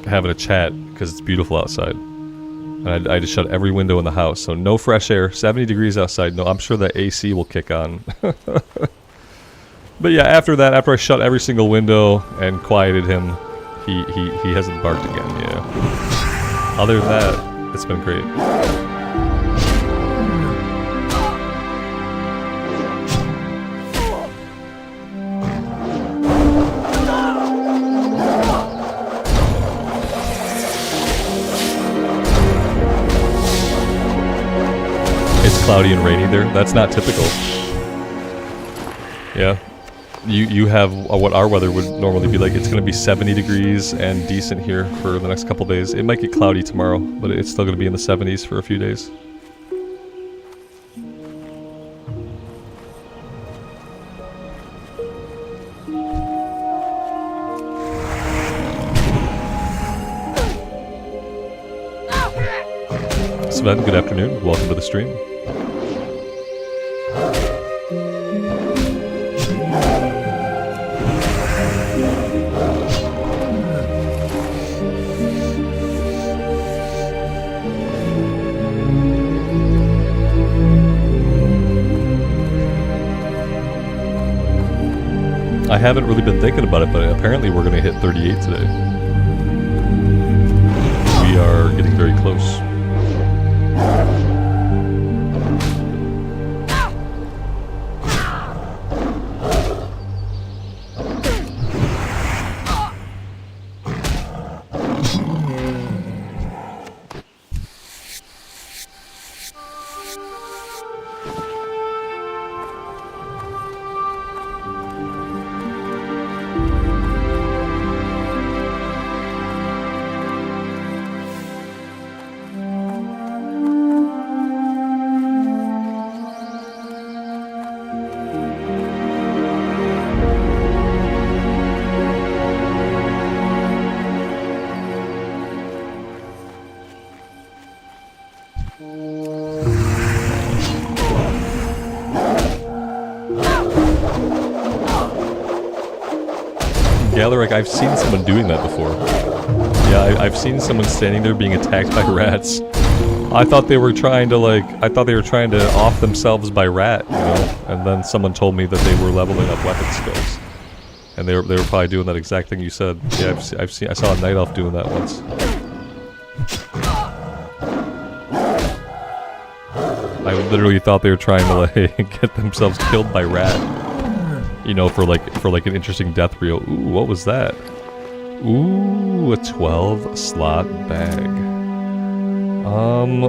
having a chat because it's beautiful outside. And I just shut every window in the house, so no fresh air, 70 degrees outside. No, I'm sure that AC will kick on. But yeah, after that, after I shut every single window and quieted him, he hasn't barked again, yeah. Other than that, it's been great. Cloudy and rainy there. That's not typical. Yeah. You have what our weather would normally be like. It's going to be 70 degrees and decent here for the next couple days. It might get cloudy tomorrow, but it's still going to be in the 70s for a few days. Sven, good afternoon. Welcome to the stream. I haven't really been thinking about it, but apparently we're going to hit 38 today. We are getting very close. Galeric, I've seen someone doing that before. Yeah, I've seen someone standing there being attacked by rats. I thought they were trying to off themselves by rat, you know, and then someone told me that they were leveling up weapon skills. And they were probably doing that exact thing you said. Yeah, I saw a night elf doing that once. I literally thought they were trying to like get themselves killed by rat. You know, for like an interesting death reel. Ooh, what was that? Ooh, a 12 slot bag.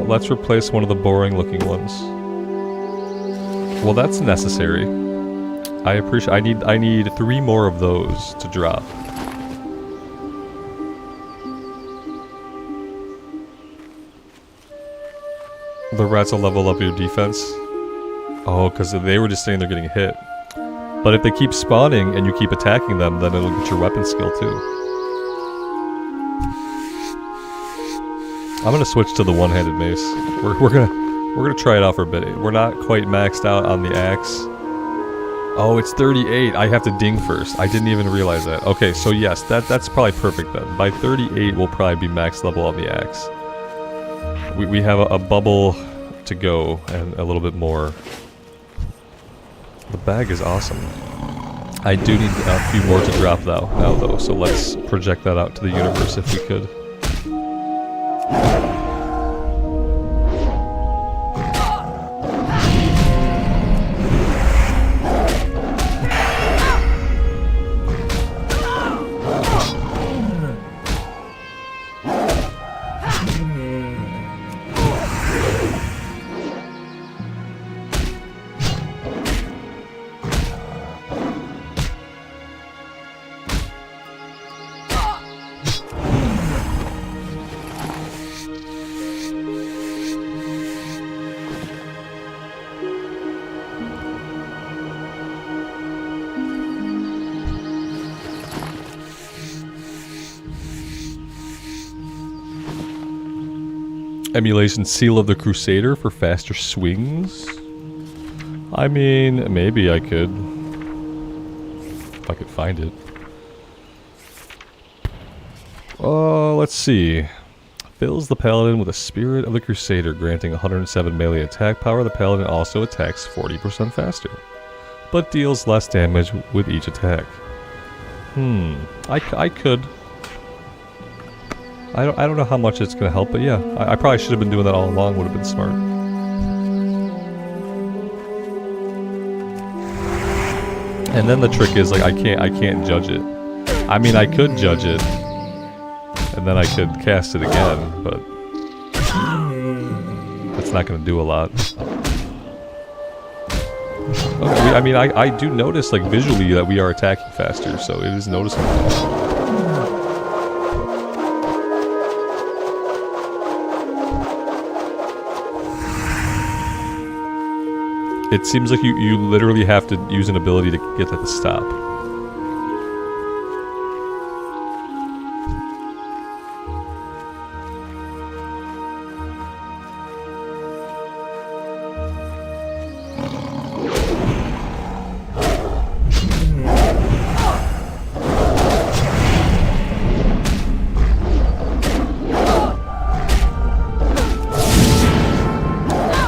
Let's replace one of the boring looking ones. Well, that's necessary. I need 3 more of those to drop. The rats will level up your defense. Oh, because they were just sitting there getting hit. But if they keep spawning and you keep attacking them, then it'll get your weapon skill too. I'm gonna switch to the one-handed mace. We're gonna try it out for a bit. We're not quite maxed out on the axe. Oh, it's 38. I have to ding first. I didn't even realize that. Okay, so yes, that's probably perfect then. By 38, we'll probably be max level on the axe. We have a bubble to go and a little bit more. The bag is awesome. I do need a few more to drop now though, so let's project that out to the universe if we could. Emulation Seal of the Crusader for faster swings. I mean, maybe I could. If I could find it. Let's see. Fills the Paladin with a Spirit of the Crusader, granting 107 melee attack power. The Paladin also attacks 40% faster, but deals less damage with each attack. I could. I don't know how much it's gonna help, but yeah, I probably should have been doing that all along. Would have been smart. And then the trick is like I can't judge it. I mean, I could judge it, and then I could cast it again, but that's not gonna do a lot. Okay, I mean, I do notice like visually that we are attacking faster, so it is noticeable. It seems like you literally have to use an ability to get that to stop.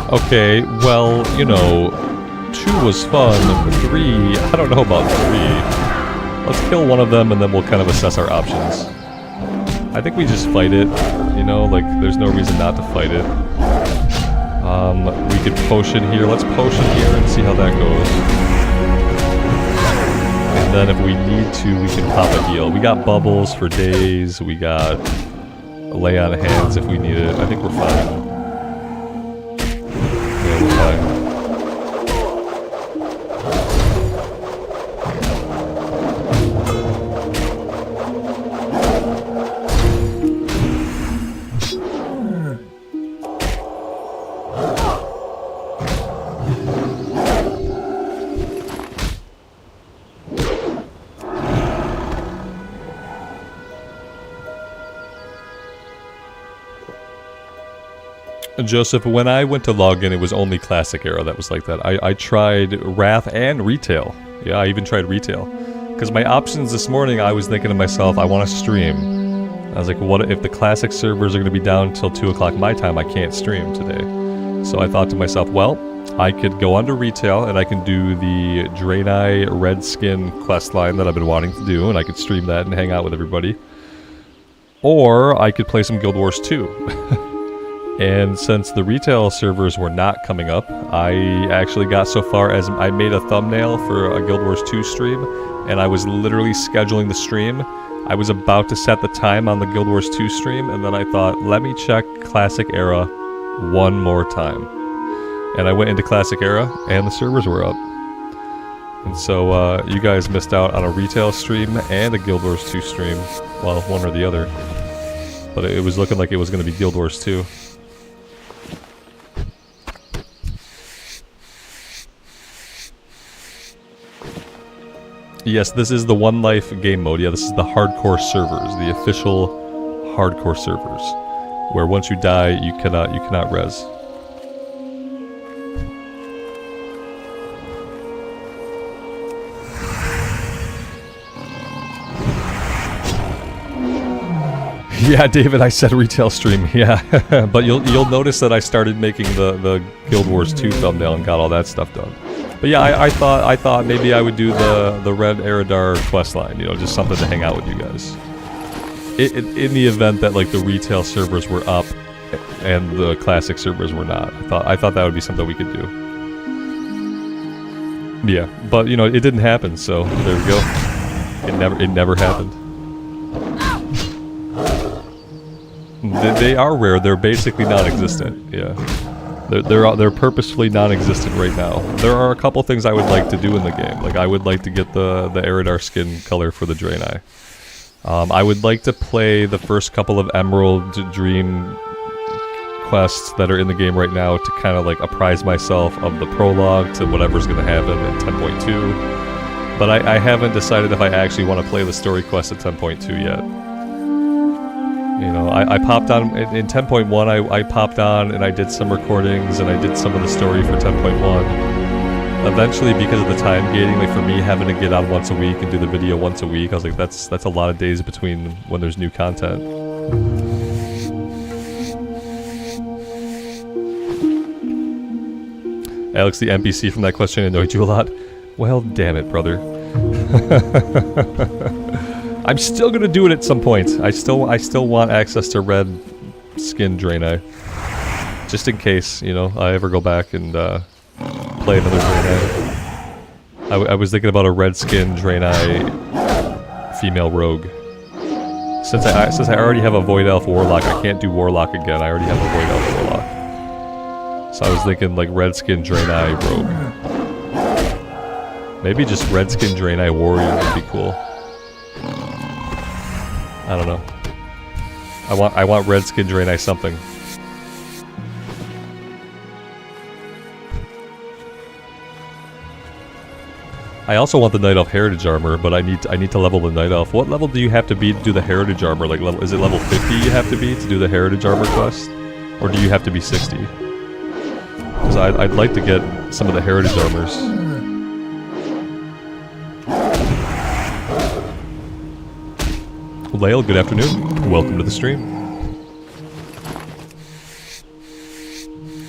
Okay, well, you know, 2 was fun, 3, I don't know about 3. Let's kill one of them and then we'll kind of assess our options. I think we just fight it, you know, like, there's no reason not to fight it. We could potion here, let's potion here and see how that goes. And then if we need to, we can pop a heal. We got bubbles for days, we got lay on hands if we need it. I think we're fine. Joseph, when I went to log in, it was only Classic Era that was like that. I tried Wrath and Retail. Yeah, I even tried Retail. Because my options this morning, I was thinking to myself, I want to stream. I was like, what if the Classic servers are going to be down until 2 o'clock my time? I can't stream today. So I thought to myself, well, I could go onto Retail and I can do the Draenei Red Skin quest line that I've been wanting to do, and I could stream that and hang out with everybody. Or I could play some Guild Wars 2. And since the retail servers were not coming up, I actually got so far as I made a thumbnail for a Guild Wars 2 stream, and I was literally scheduling the stream. I was about to set the time on the Guild Wars 2 stream, and then I thought, let me check Classic Era one more time. And I went into Classic Era, and the servers were up. And so you guys missed out on a retail stream and a Guild Wars 2 stream. Well, one or the other. But it was looking like it was going to be Guild Wars 2. Yes, this is the One Life game mode. Yeah, this is the hardcore servers, the official hardcore servers, where once you die, you cannot res. Yeah, David, I said retail stream. Yeah, but you'll notice that I started making the Guild Wars 2 thumbnail and got all that stuff done. But yeah, I thought maybe I would do the Red Eridar questline, you know, just something to hang out with you guys. In the event that like the retail servers were up and the classic servers were not, I thought that would be something we could do. Yeah, but you know, it didn't happen, so there we go. It never happened. They are rare. They're basically non-existent. Yeah. They're purposefully non-existent right now. There are a couple things I would like to do in the game. Like I would like to get the Eridar skin color for the Draenei. I would like to play the first couple of Emerald Dream quests that are in the game right now to kind of like apprise myself of the prologue to whatever's going to happen in 10.2. But I haven't decided if I actually want to play the story quest at 10.2 yet. You know, I popped on in 10.1. I popped on and I did some recordings and I did some of the story for 10.1. Eventually, because of the time gating, like for me having to get on once a week and do the video once a week, I was like, that's a lot of days between when there's new content. Alex, the NPC from that question annoyed you a lot. Well, damn it, brother. I'm still gonna do it at some point. I still want access to red skin Draenei. Just in case, you know, I ever go back and play another Draenei. I was thinking about a red skin Draenei female rogue. Since I already have a Void Elf Warlock, I can't do Warlock again. I already have a Void Elf Warlock. So I was thinking like red skin Draenei rogue. Maybe just red skin Draenei warrior would be cool. I don't know. I want red skin Draenei something. I also want the Night Elf Heritage Armor, but I need to level the Night Elf. What level do you have to be to do the Heritage Armor? Like, is it level 50 you have to be to do the Heritage Armor quest? Or do you have to be 60? Because I'd like to get some of the Heritage Armors. Lael, good afternoon. Welcome to the stream.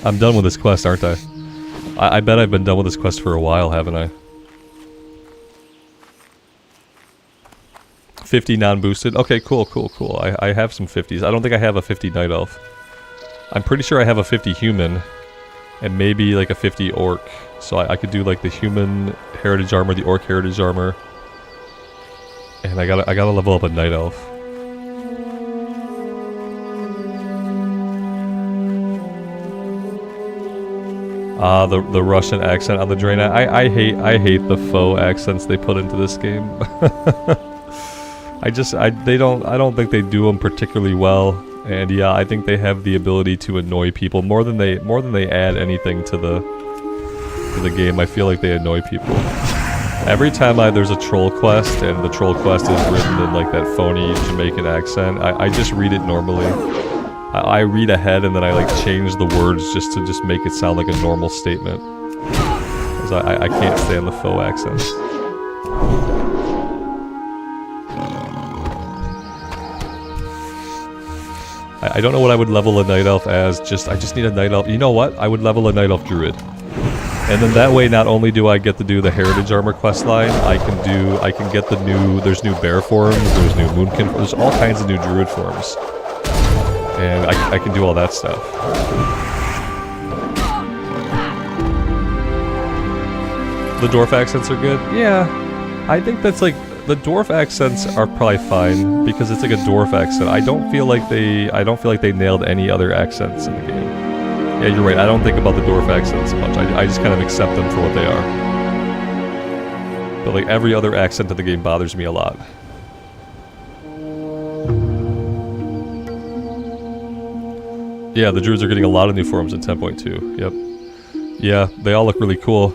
I'm done with this quest, aren't I? I bet I've been done with this quest for a while, haven't I? 50 non-boosted? Okay, cool. I have some 50s. I don't think I have a 50 Night Elf. I'm pretty sure I have a 50 human. And maybe like a 50 orc. So I could do like the human heritage armor, the orc heritage armor. And I gotta level up a Night Elf. The Russian accent on the Draenei. I hate the faux accents they put into this game. I don't think they do them particularly well. And yeah, I think they have the ability to annoy people more than they add anything to the game. I feel like they annoy people. Every time there's a troll quest and the troll quest is written in like that phony Jamaican accent, I just read it normally. I read ahead and then I like change the words just to make it sound like a normal statement. Because I can't stand the faux accents. I don't know what I would level a Night Elf as, I just need a Night Elf. You know what? I would level a Night Elf Druid. And then that way not only do I get to do the Heritage Armor questline, I can get the there's new bear forms, there's new moonkin, there's all kinds of new druid forms. And I can do all that stuff. The dwarf accents are good? Yeah. I think that's like, the dwarf accents are probably fine, because it's like a dwarf accent. I don't feel like they nailed any other accents in the game. Yeah, you're right. I don't think about the dwarf accents much. I just kind of accept them for what they are. But like every other accent of the game bothers me a lot. Yeah, the druids are getting a lot of new forms in 10.2. Yep. Yeah, they all look really cool.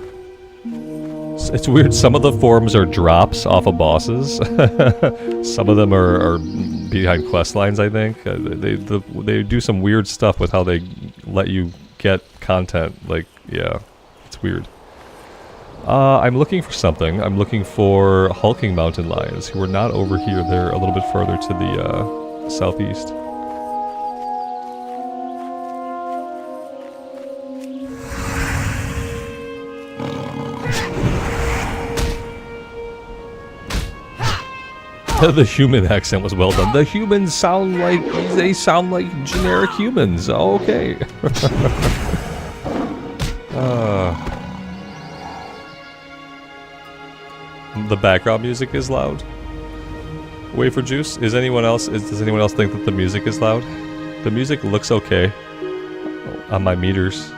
It's weird. Some of the forms are drops off of bosses. Some of them are behind quest lines, I think. They do some weird stuff with how they let you get content. Like, yeah, it's weird. I'm looking for something. I'm looking for hulking mountain lions, who are not over here. They're a little bit further to the southeast. The human accent was well done. The humans sound like generic humans. Oh, okay. The background music is loud. Wafer juice. Does anyone else think that the music is loud? The music looks okay on my meters.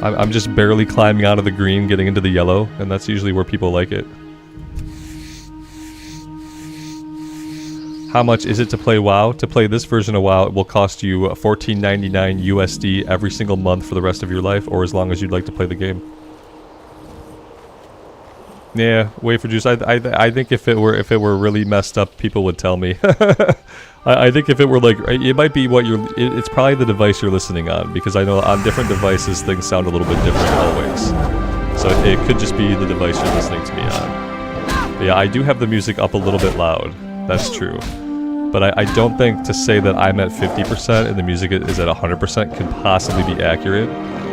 I'm just barely climbing out of the green, getting into the yellow, and that's usually where people like it. How much is it to play WoW? To play this version of WoW, it will cost you $14.99 USD every single month for the rest of your life, or as long as you'd like to play the game. Yeah, wafer juice. I think if it were really messed up, people would tell me. I think if it were like, it might be what you're. It's probably the device you're listening on, because I know on different devices things sound a little bit different always. So it could just be the device you're listening to me on. But yeah, I do have the music up a little bit loud. That's true. But I don't think to say that I'm at 50% and the music is at 100% could possibly be accurate.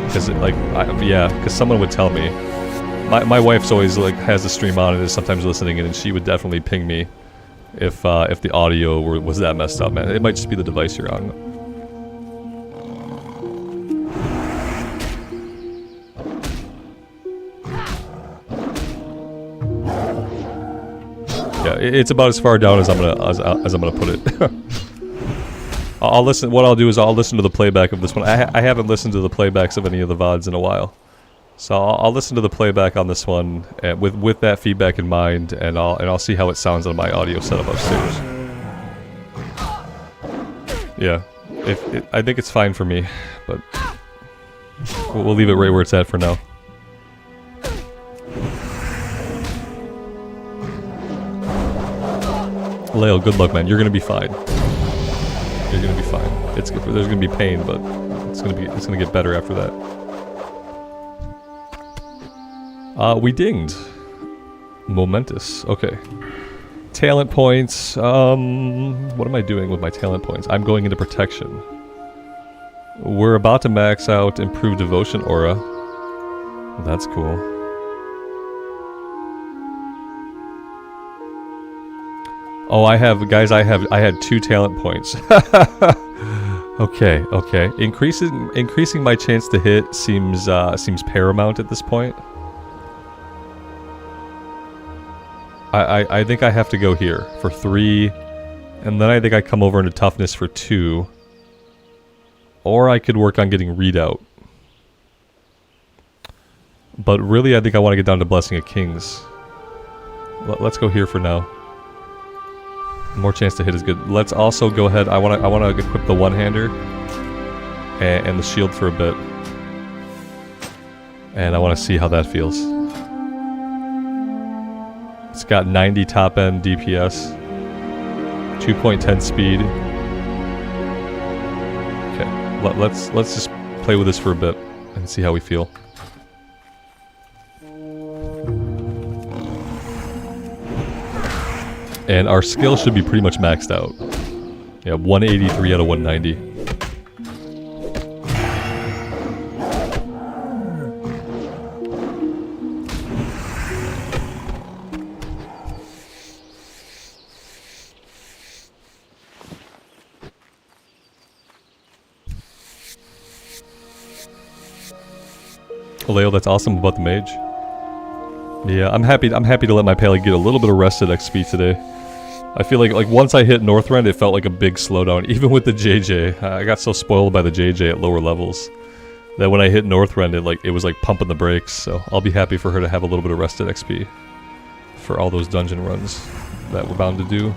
Because because someone would tell me. My wife's always like has the stream on and is sometimes listening in, and she would definitely ping me if the audio was that messed up, man. It might just be the device you're on. Yeah, it's about as far down as I'm gonna put it. I'll listen. What I'll do is I'll listen to the playback of this one. I haven't listened to the playbacks of any of the VODs in a while. So I'll listen to the playback on this one with that feedback in mind, and I'll see how it sounds on my audio setup upstairs. Yeah, I think it's fine for me, but we'll leave it right where it's at for now. Leo, good luck, man. You're gonna be fine. You're gonna be fine. There's gonna be pain, but it's gonna get better after that. We dinged. Momentous. Okay. Talent points. What am I doing with my talent points? I'm going into protection. We're about to max out improved devotion aura. That's cool. Oh, I had 2 talent points. Okay. Increasing my chance to hit seems paramount at this point. I think I have to go here for 3, and then I think I come over into toughness for 2. Or I could work on getting readout. But really, I think I want to get down to Blessing of Kings. Let's go here for now. More chance to hit is good. Let's also go ahead. I want to equip the one-hander and the shield for a bit, and I want to see how that feels. It's got 90 top-end DPS, 2.10 speed. Okay, let's just play with this for a bit and see how we feel. And our skill should be pretty much maxed out. Yeah, 183 out of 190. Leo, that's awesome about the mage. Yeah, I'm happy to let my Pally get a little bit of rested XP today. I feel like once I hit Northrend, it felt like a big slowdown. Even with the JJ, I got so spoiled by the JJ at lower levels that when I hit Northrend, it was like pumping the brakes. So I'll be happy for her to have a little bit of rested XP for all those dungeon runs that we're bound to do.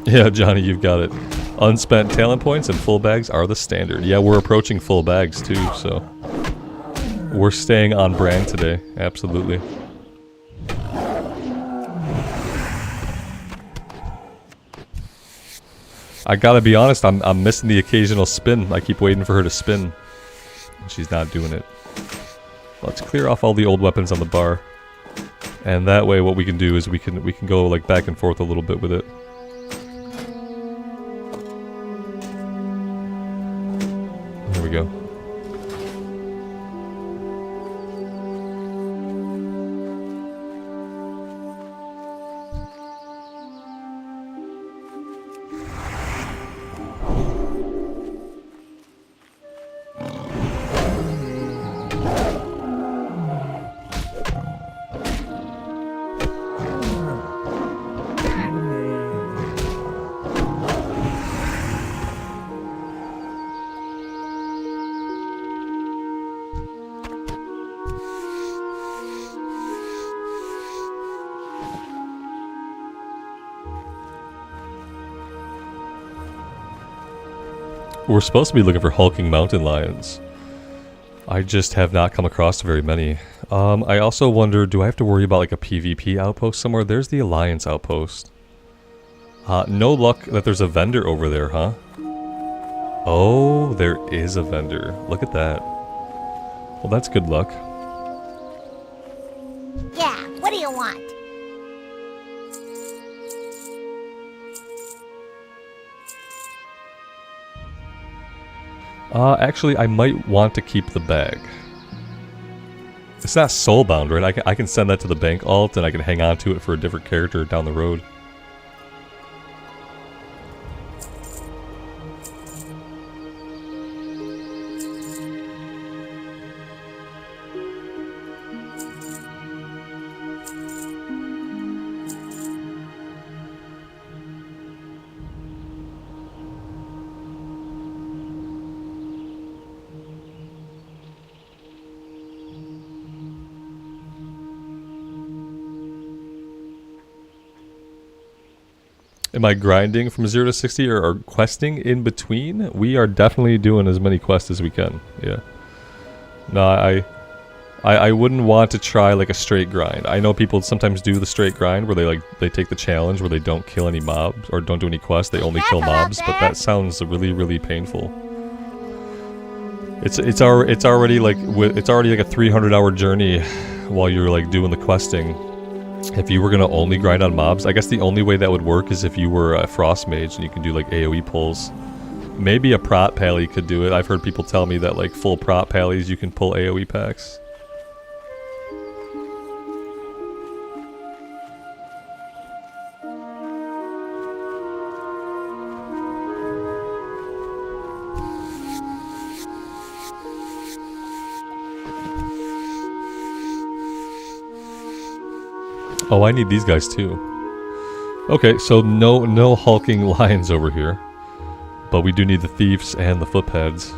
Yeah, Johnny, you've got it. Unspent talent points and full bags are the standard. Yeah, we're approaching full bags too, so we're staying on brand today. Absolutely. I gotta be honest, I'm missing the occasional spin. I keep waiting for her to spin, and she's not doing it. Let's clear off all the old weapons on the bar, and that way, what we can do is we can go like back and forth a little bit with it. Here we go. We're supposed to be looking for hulking mountain lions. I just have not come across very many. I also wonder, do I have to worry about like a PvP outpost somewhere? There's the Alliance outpost. No luck that there's a vendor over there, huh? Oh, there is a vendor. Look at that. Well, that's good luck. Yeah, what do you want? Actually, I might want to keep the bag. It's not soulbound, right? I can send that to the bank alt and I can hang on to it for a different character down the road. Am I grinding from 0 to 60 or questing in between? We are definitely doing as many quests as we can. Yeah. No, I wouldn't want to try like a straight grind. I know people sometimes do the straight grind where they take the challenge where they don't kill any mobs or don't do any quests, they only kill mobs, but that sounds really, really painful. It's already like a 300-hour journey while you're like doing the questing. If you were gonna only grind on mobs, I guess the only way that would work is if you were a frost mage and you can do like AoE pulls. Maybe a prot pally could do it. I've heard people tell me that like full prot pallies you can pull AoE packs. Oh, I need these guys too. Okay, so no hulking lions over here. But we do need the thieves and the footpads.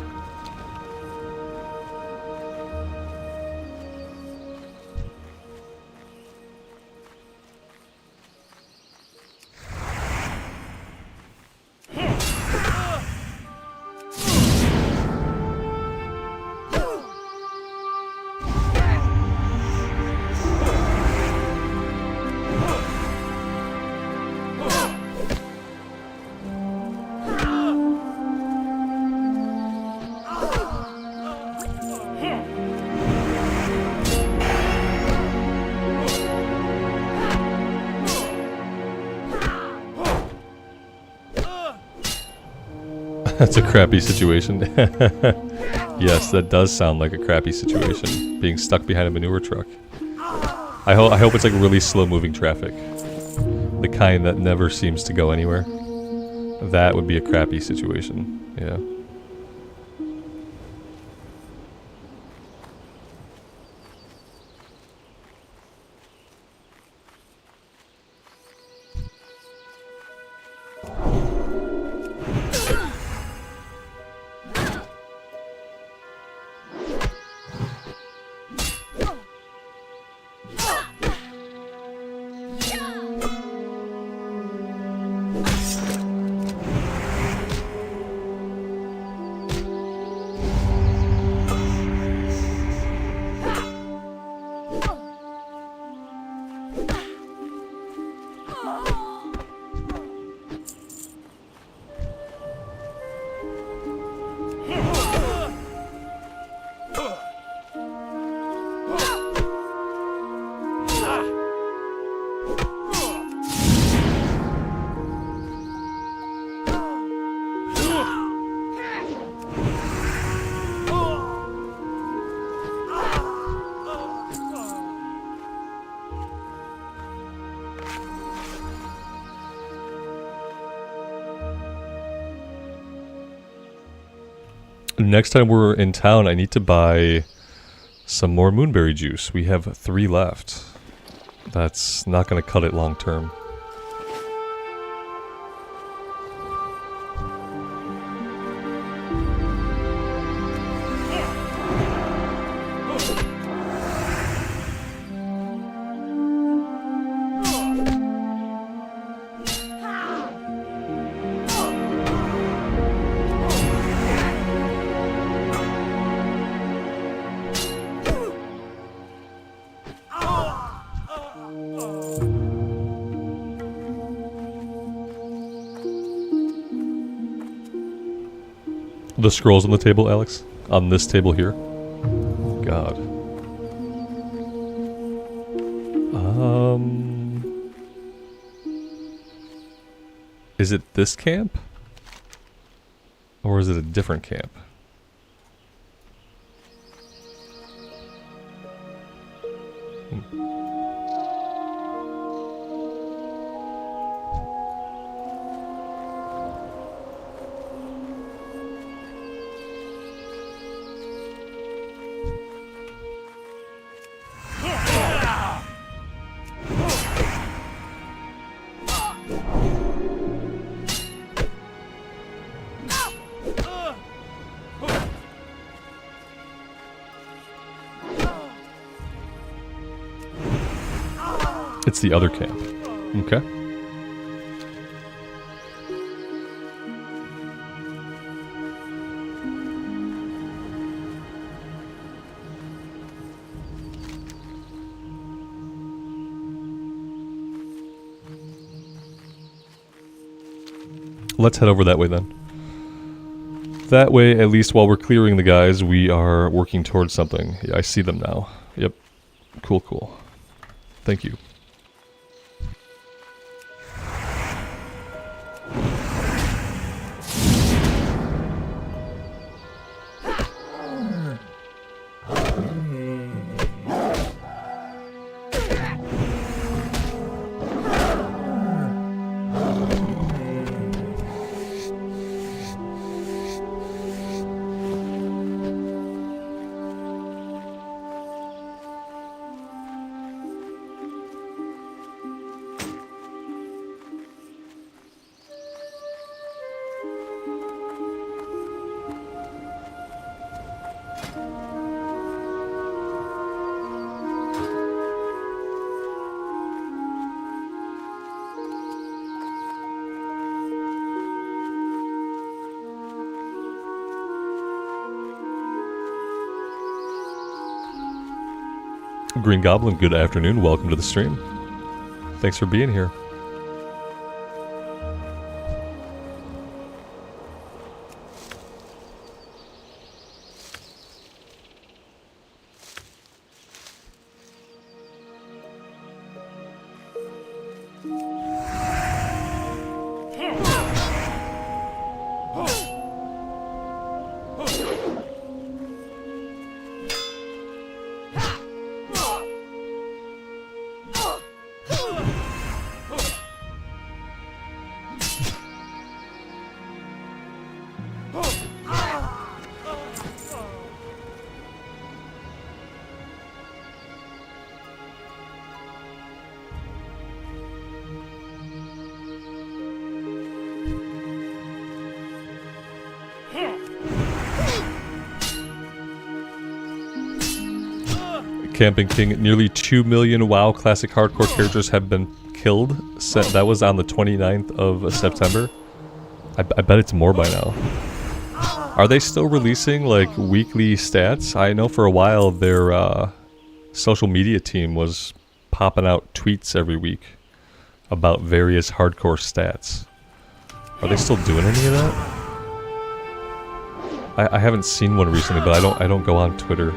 That's a crappy situation. Yes, that does sound like a crappy situation. Being stuck behind a manure truck. I hope it's like really slow moving traffic. The kind that never seems to go anywhere. That would be a crappy situation. Yeah. Next time we're in town, I need to buy some more moonberry juice. We have 3 left. That's not going to cut it long term. The scrolls on the table, Alex? On this table here? God. Is it this camp? Or is it a different camp? It's the other camp. Okay. Let's head over that way then. That way, at least while we're clearing the guys, we are working towards something. Yeah, I see them now. Yep. Cool, cool. Thank you. Green Goblin, good afternoon. Welcome to the stream. Thanks for being here. Camping King, nearly 2 million WoW Classic Hardcore characters have been killed. That was on the 29th of September. I bet it's more by now. Are they still releasing like weekly stats? I know for a while their social media team was popping out tweets every week about various hardcore stats. Are they still doing any of that? I haven't seen one recently, but I don't go on Twitter.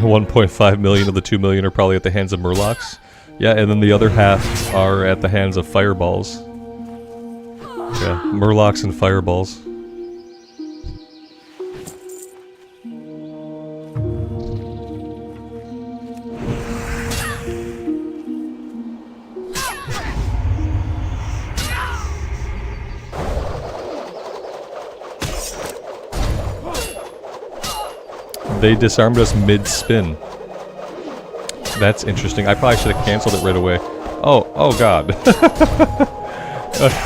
$1.5 million of the 2 million are probably at the hands of Murlocs. Yeah, and then the other half are at the hands of Fireballs. Yeah, Murlocs and Fireballs. They disarmed us mid-spin. That's interesting. I probably should have canceled it right away. Oh god.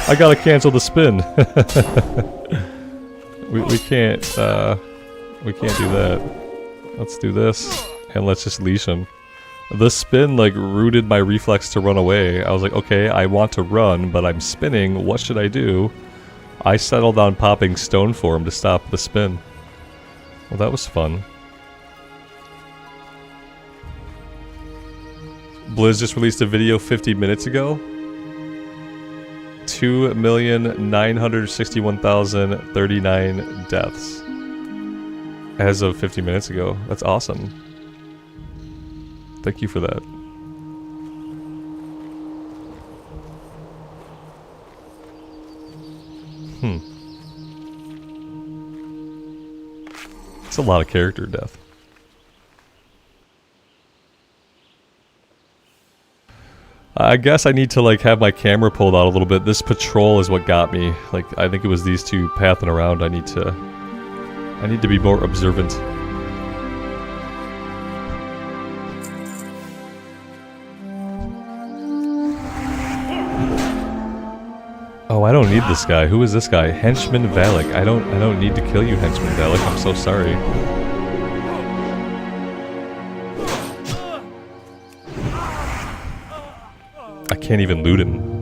I gotta cancel the spin. we can't do that. Let's do this, and let's just leash him. The spin like rooted my reflex to run away. I was like, okay, I want to run, but I'm spinning. What should I do? I settled on popping stone form to stop the spin. Well, that was fun. Blizz just released a video 50 minutes ago. 2,961,039 deaths. As of 50 minutes ago. That's awesome. Thank you for that. It's a lot of character death. I guess I need to like have my camera pulled out a little bit. This patrol is what got me. Like I think it was these two pathing around. I need to be more observant. Oh, I don't need this guy. Who is this guy? Henchman Valak. I don't need to kill you, Henchman Valak. I'm so sorry. I can't even loot him.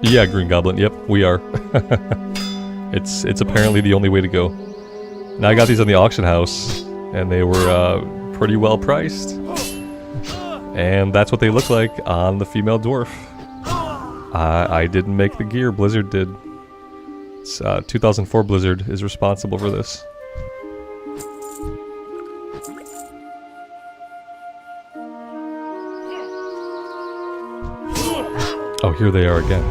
Yeah, Green Goblin. Yep, we are. It's apparently the only way to go. Now I got these on the auction house, and they were pretty well priced. And that's what they look like on the female dwarf. I didn't make the gear. Blizzard did. It's 2004 Blizzard is responsible for this. Oh, here they are again.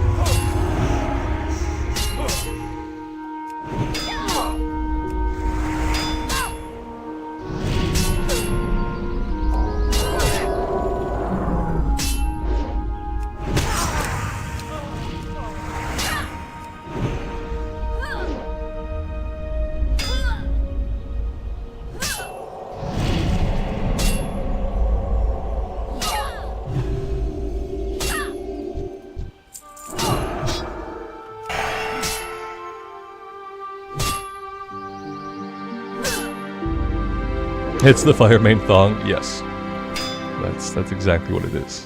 It's the fire main thong, yes. That's exactly what it is.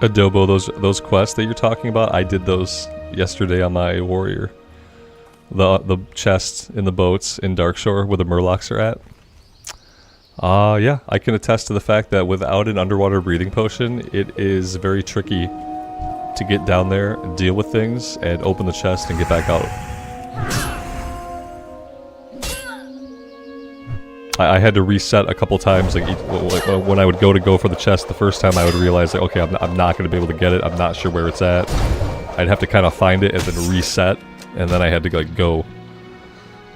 Adobo, those quests that you're talking about, I did those yesterday on my warrior. The chests in the boats in Darkshore where the Murlocs are at. Yeah, I can attest to the fact that without an underwater breathing potion, it is very tricky to get down there, deal with things, and open the chest and get back out. I had to reset a couple times, like when I would go for the chest the first time, I would realize like, okay, I'm not going to be able to get it, I'm not sure where it's at. I'd have to kind of find it and then reset, and then I had to like go.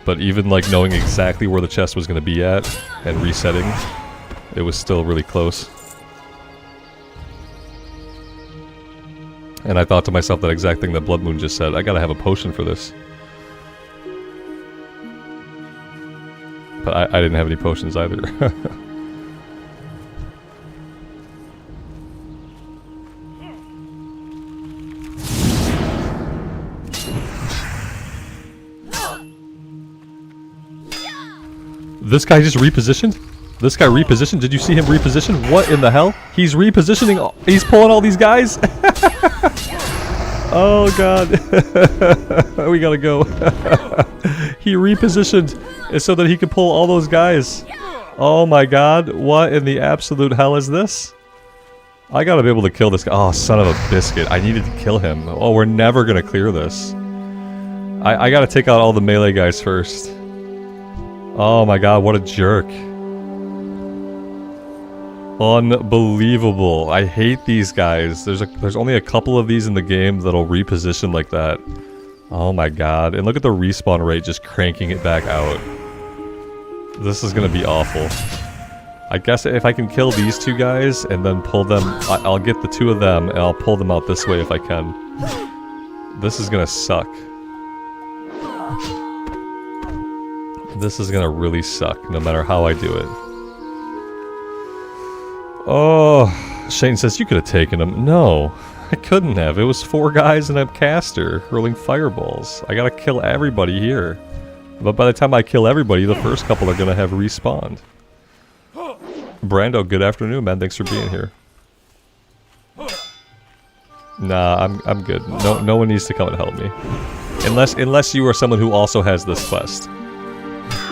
But even like knowing exactly where the chest was going to be at and resetting, it was still really close. And I thought to myself that exact thing that Blood Moon just said, I gotta have a potion for this. But I didn't have any potions either. This guy just repositioned? This guy repositioned? Did you see him reposition? What in the hell? He's repositioning. He's pulling all these guys? Oh god. We gotta go. He repositioned so that he could pull all those guys. Oh my god. What in the absolute hell is this? I gotta be able to kill this guy. Oh, son of a biscuit. I needed to kill him. Oh, we're never gonna clear this. I gotta take out all the melee guys first. Oh my god, what a jerk. Unbelievable. I hate these guys. There's only a couple of these in the game that'll reposition like that. Oh my god. And look at the respawn rate just cranking it back out. This is gonna be awful. I guess if I can kill these two guys and then pull them, I'll get the two of them and I'll pull them out this way if I can. This is gonna suck. This is gonna really suck no matter how I do it. Oh, Shane says you could have taken him. No, I couldn't have. It was 4 guys and a caster hurling fireballs. I gotta kill everybody here. But by the time I kill everybody, the first couple are gonna have respawned. Brando, good afternoon, man. Thanks for being here. Nah, I'm good. No one needs to come and help me. Unless you are someone who also has this quest.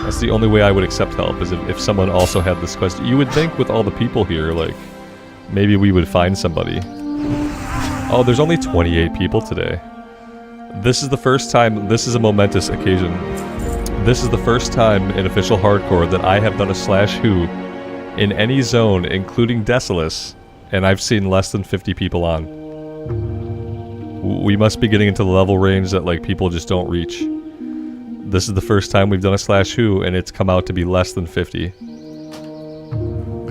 That's the only way I would accept help, is if someone also had this quest. You would think with all the people here, like, maybe we would find somebody. Oh, there's only 28 people today. This is the first time, this is a momentous occasion. This is the first time in official hardcore that I have done a /who in any zone, including Desolus, and I've seen less than 50 people on. We must be getting into the level range that, like, people just don't reach. This is the first time we've done a /who, and it's come out to be less than 50.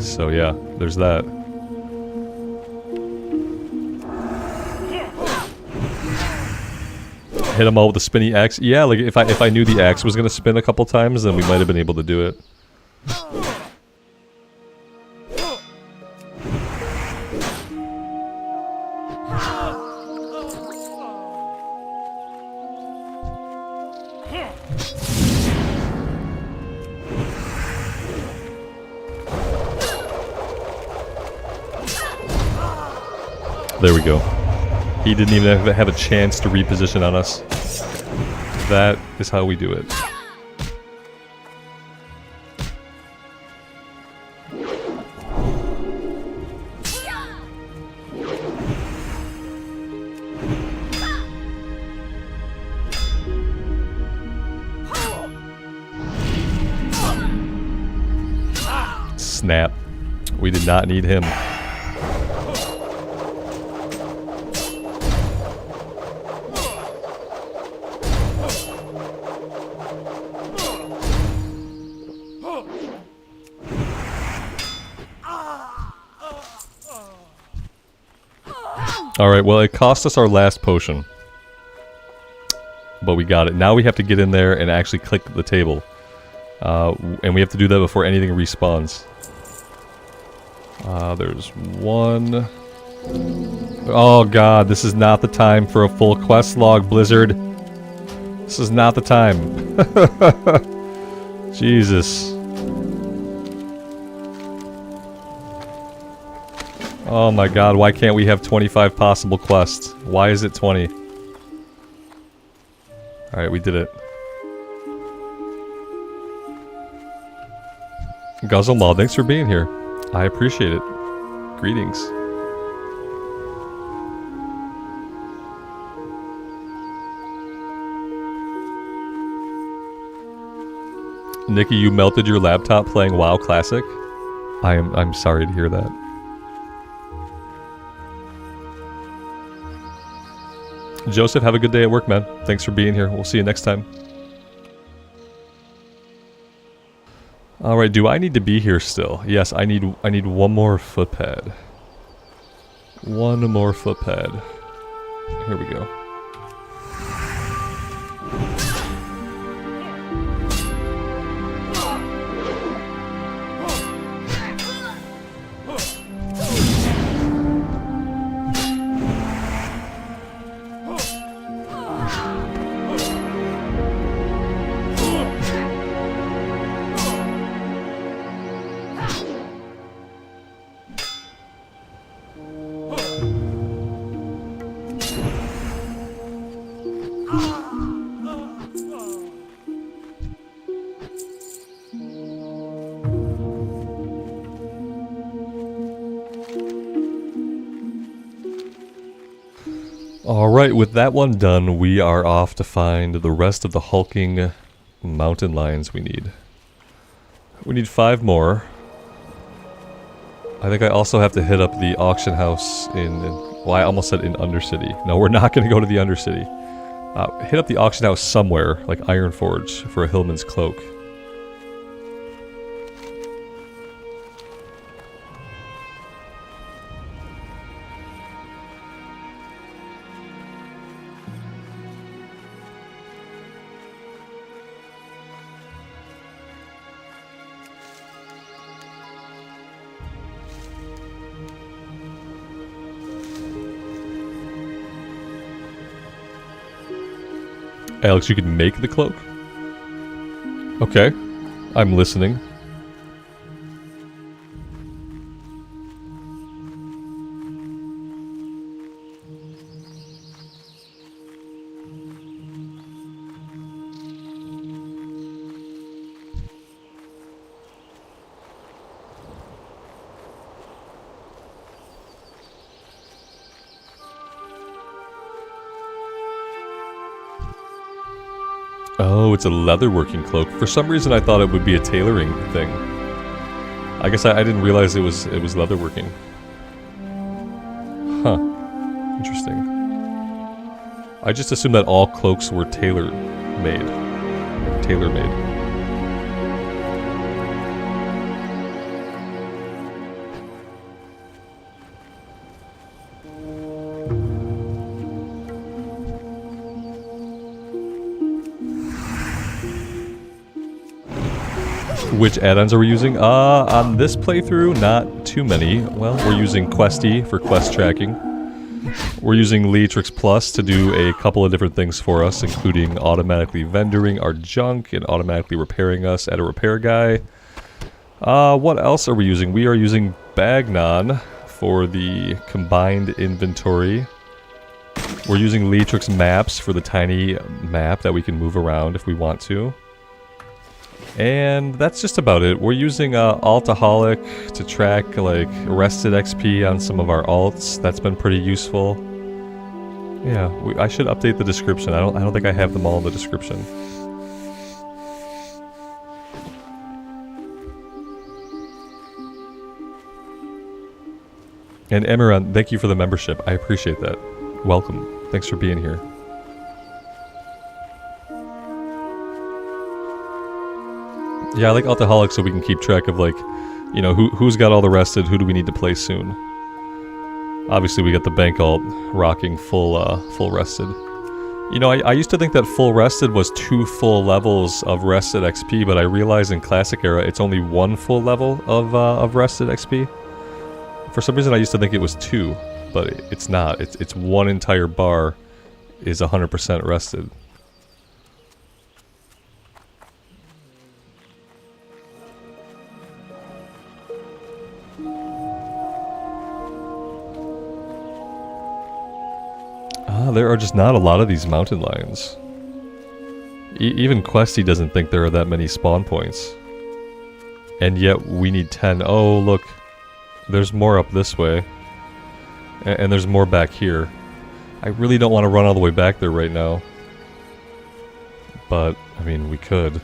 So yeah, there's that. Hit them all with the spinny axe. Yeah, like if I knew the axe was gonna spin a couple times, then we might have been able to do it. There we go. He didn't even have a chance to reposition on us. That is how we do it. Snap. We did not need him. Alright, well, it cost us our last potion. But we got it. Now we have to get in there and actually click the table. And we have to do that before anything respawns. There's one... Oh god, this is not the time for a full quest log, Blizzard. This is not the time. Jesus. Oh my god, why can't we have 25 possible quests? Why is it 20? Alright, we did it. Guzzlemal, thanks for being here. I appreciate it. Greetings. Nikki, you melted your laptop playing WoW Classic? I'm sorry to hear that. Joseph, have a good day at work, man. Thanks for being here. We'll see you next time. Alright, do I need to be here still? Yes, I need one more footpad. One more footpad. Here we go. Alright, with that one done, we are off to find the rest of the hulking mountain lions we need. We need 5 more. I think I also have to hit up the auction house well, I almost said in Undercity. No, we're not going to go to the Undercity. Hit up the auction house somewhere, like Ironforge, for a Hillman's Cloak. Alex, you can make the cloak? Okay. I'm listening. Oh, it's a leatherworking cloak. For some reason I thought it would be a tailoring thing. I guess I didn't realize it was leatherworking. Huh. Interesting. I just assumed that all cloaks were tailor-made. Tailor-made. Which add-ons are we using? On this playthrough, not too many. Well, we're using Questie for quest tracking. We're using Leatrix Plus to do a couple of different things for us, including automatically vendoring our junk and automatically repairing us at a repair guy. What else are we using? We are using Bagnon for the combined inventory. We're using Leatrix Maps for the tiny map that we can move around if we want to. And that's just about it. We're using Altaholic to track like rested XP on some of our alts. That's been pretty useful. Yeah, I should update the description. I don't think I have them all in the description. And Emeron, thank you for the membership. I appreciate that. Welcome. Thanks for being here. Yeah, I like Altaholic so we can keep track of, like, you know, who's got all the rested, who do we need to play soon. Obviously, we got the bank alt rocking full rested. You know, I used to think that full rested was 2 full levels of rested XP, but I realized in Classic Era it's only 1 full level of rested XP. For some reason, I used to think it was 2, but it's not. It's 1 entire bar is 100% rested. There are just not a lot of these mountain lions. Even Questie doesn't think there are that many spawn points. And yet we need 10. Oh, look. There's more up this way. And there's more back here. I really don't want to run all the way back there right now. But, I mean, we could.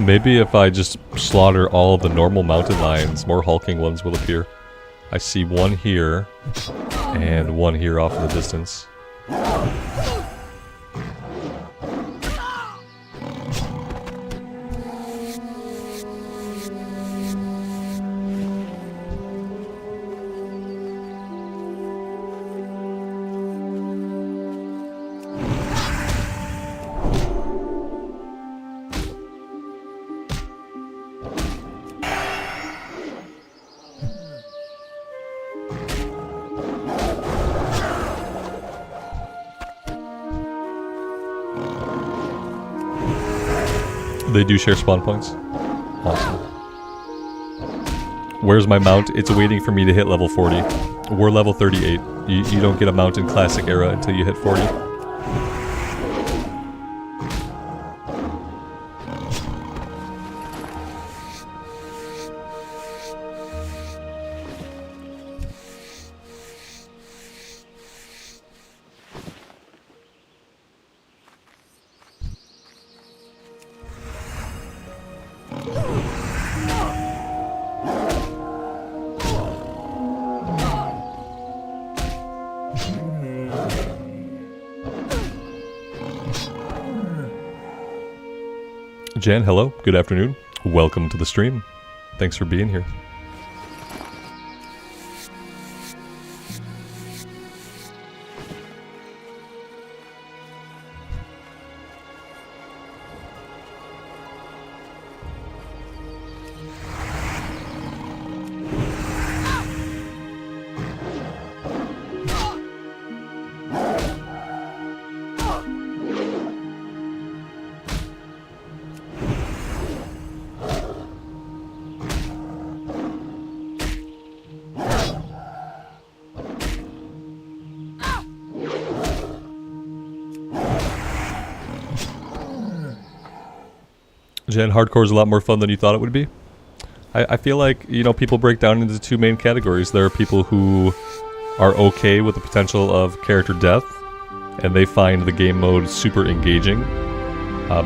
Maybe if I just slaughter all of the normal mountain lions, more hulking ones will appear. I see one here, and one here off in the distance. They do share spawn points. Awesome. Where's my mount? It's waiting for me to hit level 40. We're level 38. You don't get a mount in Classic Era until you hit 40. Jan, hello. Good afternoon. Welcome to the stream. Thanks for being here. Jen, hardcore is a lot more fun than you thought it would be. I feel like, you know, people break down into two main categories. There are people who are okay with the potential of character death, and they find the game mode super engaging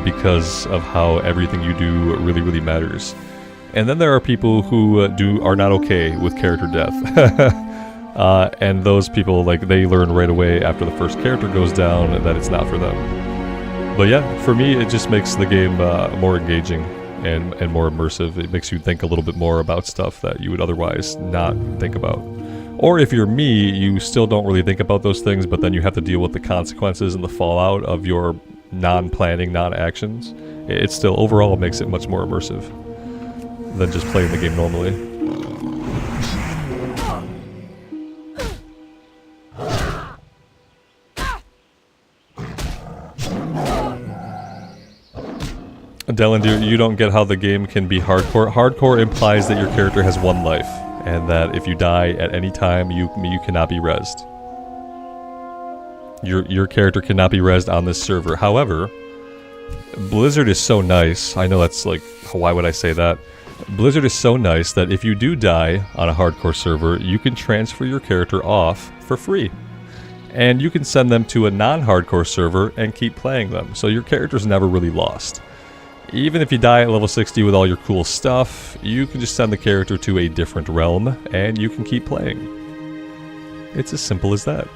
because of how everything you do really, really matters. And then there are people who are not okay with character death. And those people, like, they learn right away after the first character goes down that it's not for them. But yeah, for me, it just makes the game more engaging and more immersive. It makes you think a little bit more about stuff that you would otherwise not think about. Or if you're me, you still don't really think about those things, but then you have to deal with the consequences and the fallout of your non-planning, non-actions. It still overall makes it much more immersive than just playing the game normally. Dylan, you don't get how the game can be hardcore. Hardcore implies that your character has one life, and that if you die at any time, you cannot be rezzed. Your character cannot be rezzed on this server. However, Blizzard is so nice. I know that's like, why would I say that? Blizzard is so nice that if you do die on a hardcore server, you can transfer your character off for free. And you can send them to a non-hardcore server and keep playing them. So your character's never really lost. Even if you die at level 60 with all your cool stuff, you can just send the character to a different realm, and you can keep playing. It's as simple as that.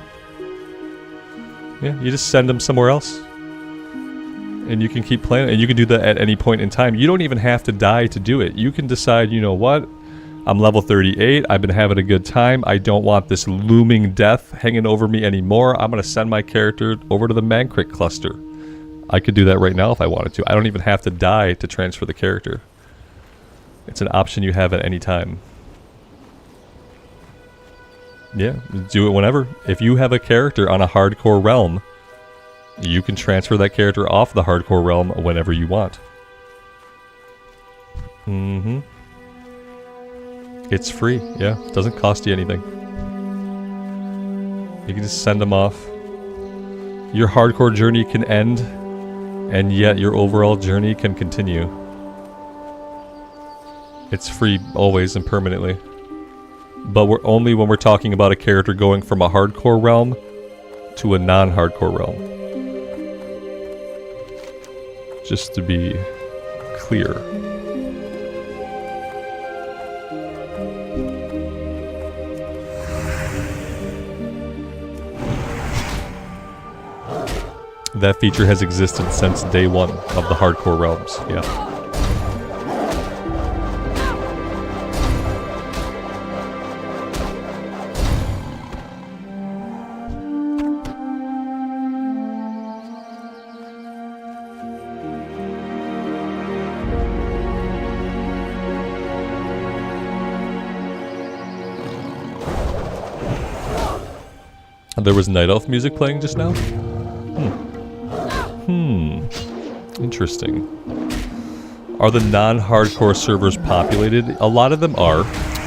Yeah, you just send them somewhere else, and you can keep playing, and you can do that at any point in time. You don't even have to die to do it. You can decide, you know what, I'm level 38, I've been having a good time, I don't want this looming death hanging over me anymore, I'm going to send my character over to the Mankrik cluster. I could do that right now if I wanted to. I don't even have to die to transfer the character. It's an option you have at any time. Yeah, do it whenever. If you have a character on a hardcore realm, you can transfer that character off the hardcore realm whenever you want. Mm-hmm. It's free, yeah. Doesn't cost you anything. You can just send them off. Your hardcore journey can end, and yet your overall journey can continue. It's free always and permanently. But we're only when we're talking about a character going from a hardcore realm to a non-hardcore realm. Just to be clear. That feature has existed since day one of the hardcore realms, yeah. There was Night Elf music playing just now? Interesting. Are the non-hardcore servers populated? A lot of them are,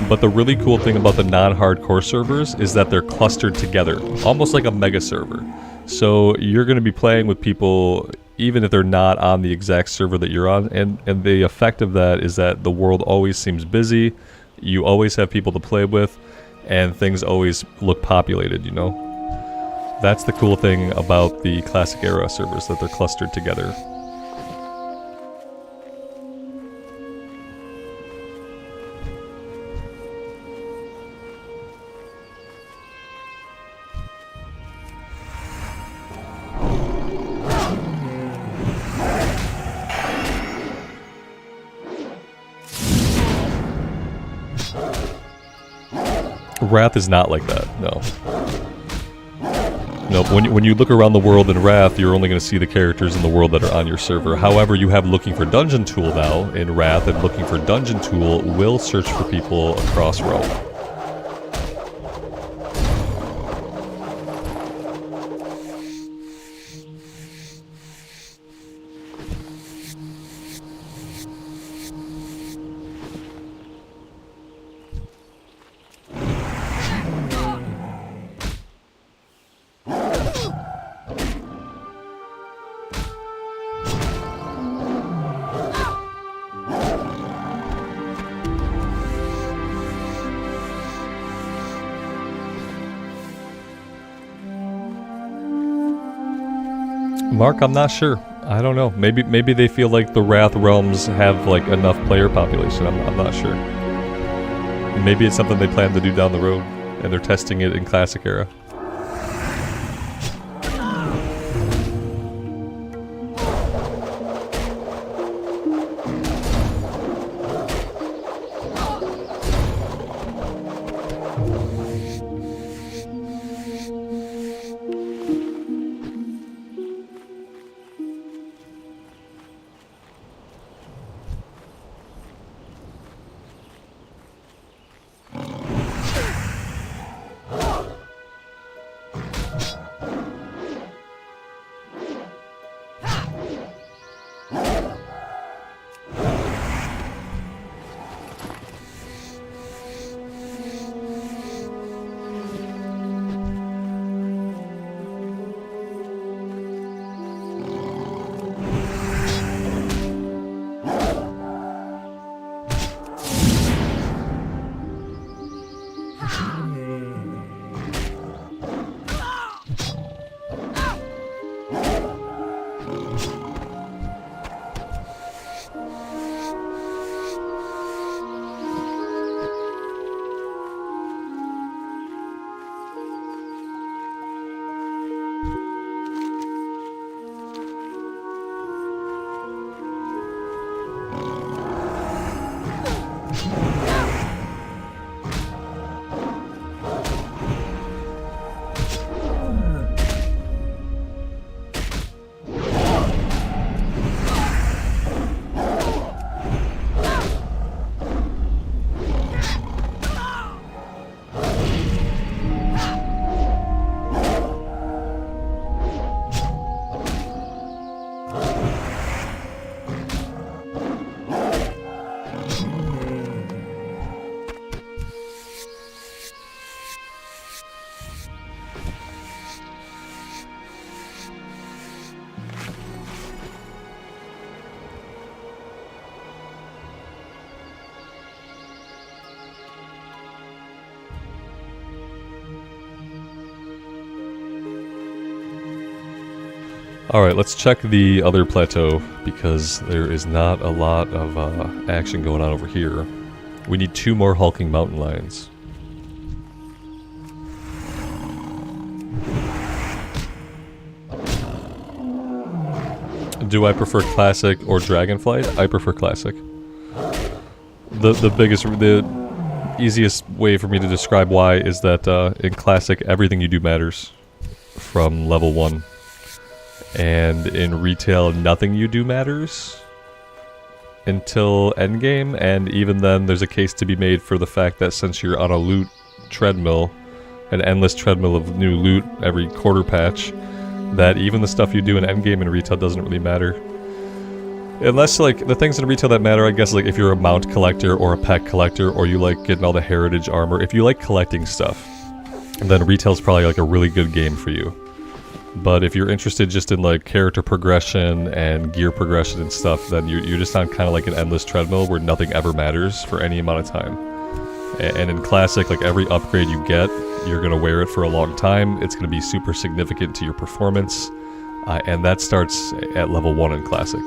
but the really cool thing about the non-hardcore servers is that they're clustered together, almost like a mega server. So you're going to be playing with people even if they're not on the exact server that you're on, and the effect of that is that the world always seems busy, you always have people to play with, and things always look populated, you know? That's the cool thing about the Classic Era servers, that they're clustered together. Wrath is not like that, no. Nope, when you look around the world in Wrath, you're only going to see the characters in the world that are on your server. However, you have Looking for Dungeon Tool now in Wrath, and Looking for Dungeon Tool will search for people across realm. Mark, I'm not sure. I don't know. Maybe they feel like the Wrath realms have like enough player population. I'm not sure. Maybe it's something they plan to do down the road, and they're testing it in Classic Era. Alright, let's check the other plateau, because there is not a lot of action going on over here. We need 2 more hulking mountain lions. Do I prefer classic or dragonflight? I prefer classic. The easiest way for me to describe why is that in classic everything you do matters from level 1. And in retail nothing you do matters until endgame, and even then there's a case to be made for the fact that since you're on a loot treadmill, an endless treadmill of new loot every quarter patch, that even the stuff you do in endgame and retail doesn't really matter. Unless, like, the things in retail that matter, I guess, like, if you're a mount collector or a pet collector, or you like getting all the heritage armor, if you like collecting stuff, then retail's probably, like, a really good game for you. But if you're interested just in, like, character progression and gear progression and stuff, then you're just on kind of like an endless treadmill where nothing ever matters for any amount of time. And in Classic, like, every upgrade you get, you're going to wear it for a long time. It's going to be super significant to your performance. And that starts at level 1 in Classic.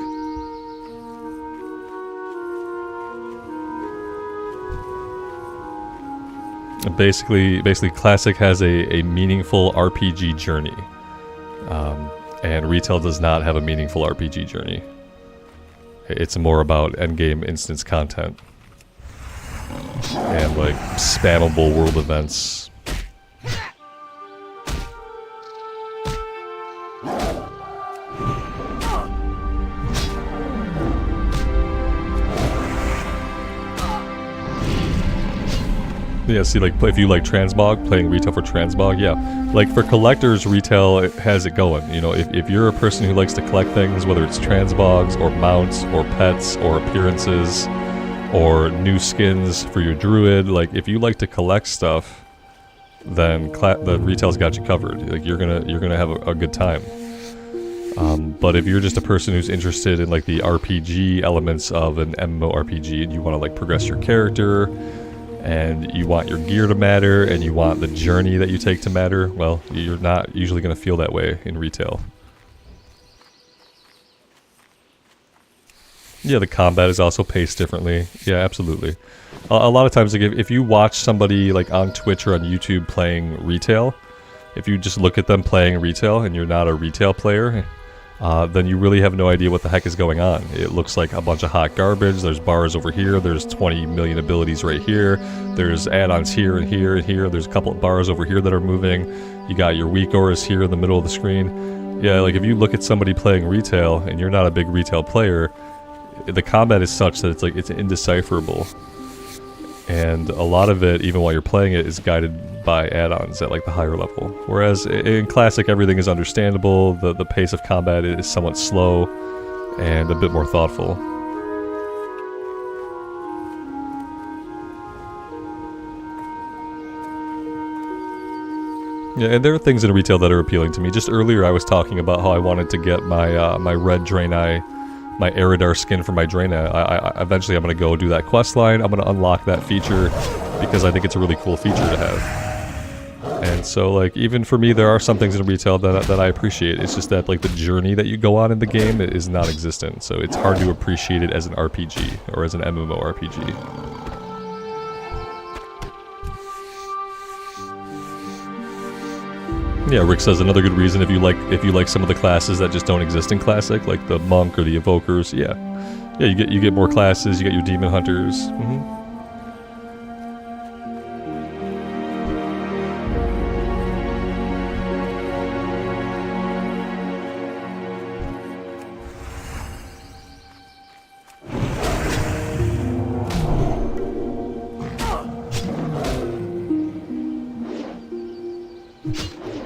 Basically Classic has a meaningful RPG journey. And retail does not have a meaningful RPG journey. It's more about endgame instance content. And, like, spammable world events. Yeah, see, like, if you like transmog, playing retail for transmog, yeah. Like, for collectors, retail it has it going. You know, if you're a person who likes to collect things, whether it's transmogs, or mounts, or pets, or appearances, or new skins for your druid, like, if you like to collect stuff, then the retail's got you covered. Like, you're gonna have a good time. But if you're just a person who's interested in, like, the RPG elements of an MMORPG, and you want to, like, progress your character, and you want your gear to matter, and you want the journey that you take to matter, well, you're not usually going to feel that way in retail. Yeah, the combat is also paced differently. Yeah, absolutely. A lot of times, like, if you watch somebody, like, on Twitch or on YouTube playing retail, if you just look at them playing retail and you're not a retail player, then you really have no idea what the heck is going on. It looks like a bunch of hot garbage. There's bars over here. There's 20 million abilities right here. There's add-ons here and here and here. There's a couple of bars over here that are moving. You got your weak auras here in the middle of the screen. Yeah, like, if you look at somebody playing retail and you're not a big retail player, the combat is such that it's indecipherable. And a lot of it, even while you're playing it, is guided by add-ons at, like, the higher level. Whereas in Classic, everything is understandable, the pace of combat is somewhat slow, and a bit more thoughtful. Yeah, and there are things in retail that are appealing to me. Just earlier I was talking about how I wanted to get my my red Draenei, my Eridar skin for my Draenei. Eventually I'm going to go do that quest line. I'm going to unlock that feature because I think it's a really cool feature to have. And so, like, even for me, there are some things in retail that I appreciate. It's just that, like, the journey that you go on in the game is non-existent. So it's hard to appreciate it as an RPG or as an MMORPG. Yeah, Rick says another good reason if you like some of the classes that just don't exist in Classic, like the monk or the evokers. Yeah, you get more classes. You get your demon hunters.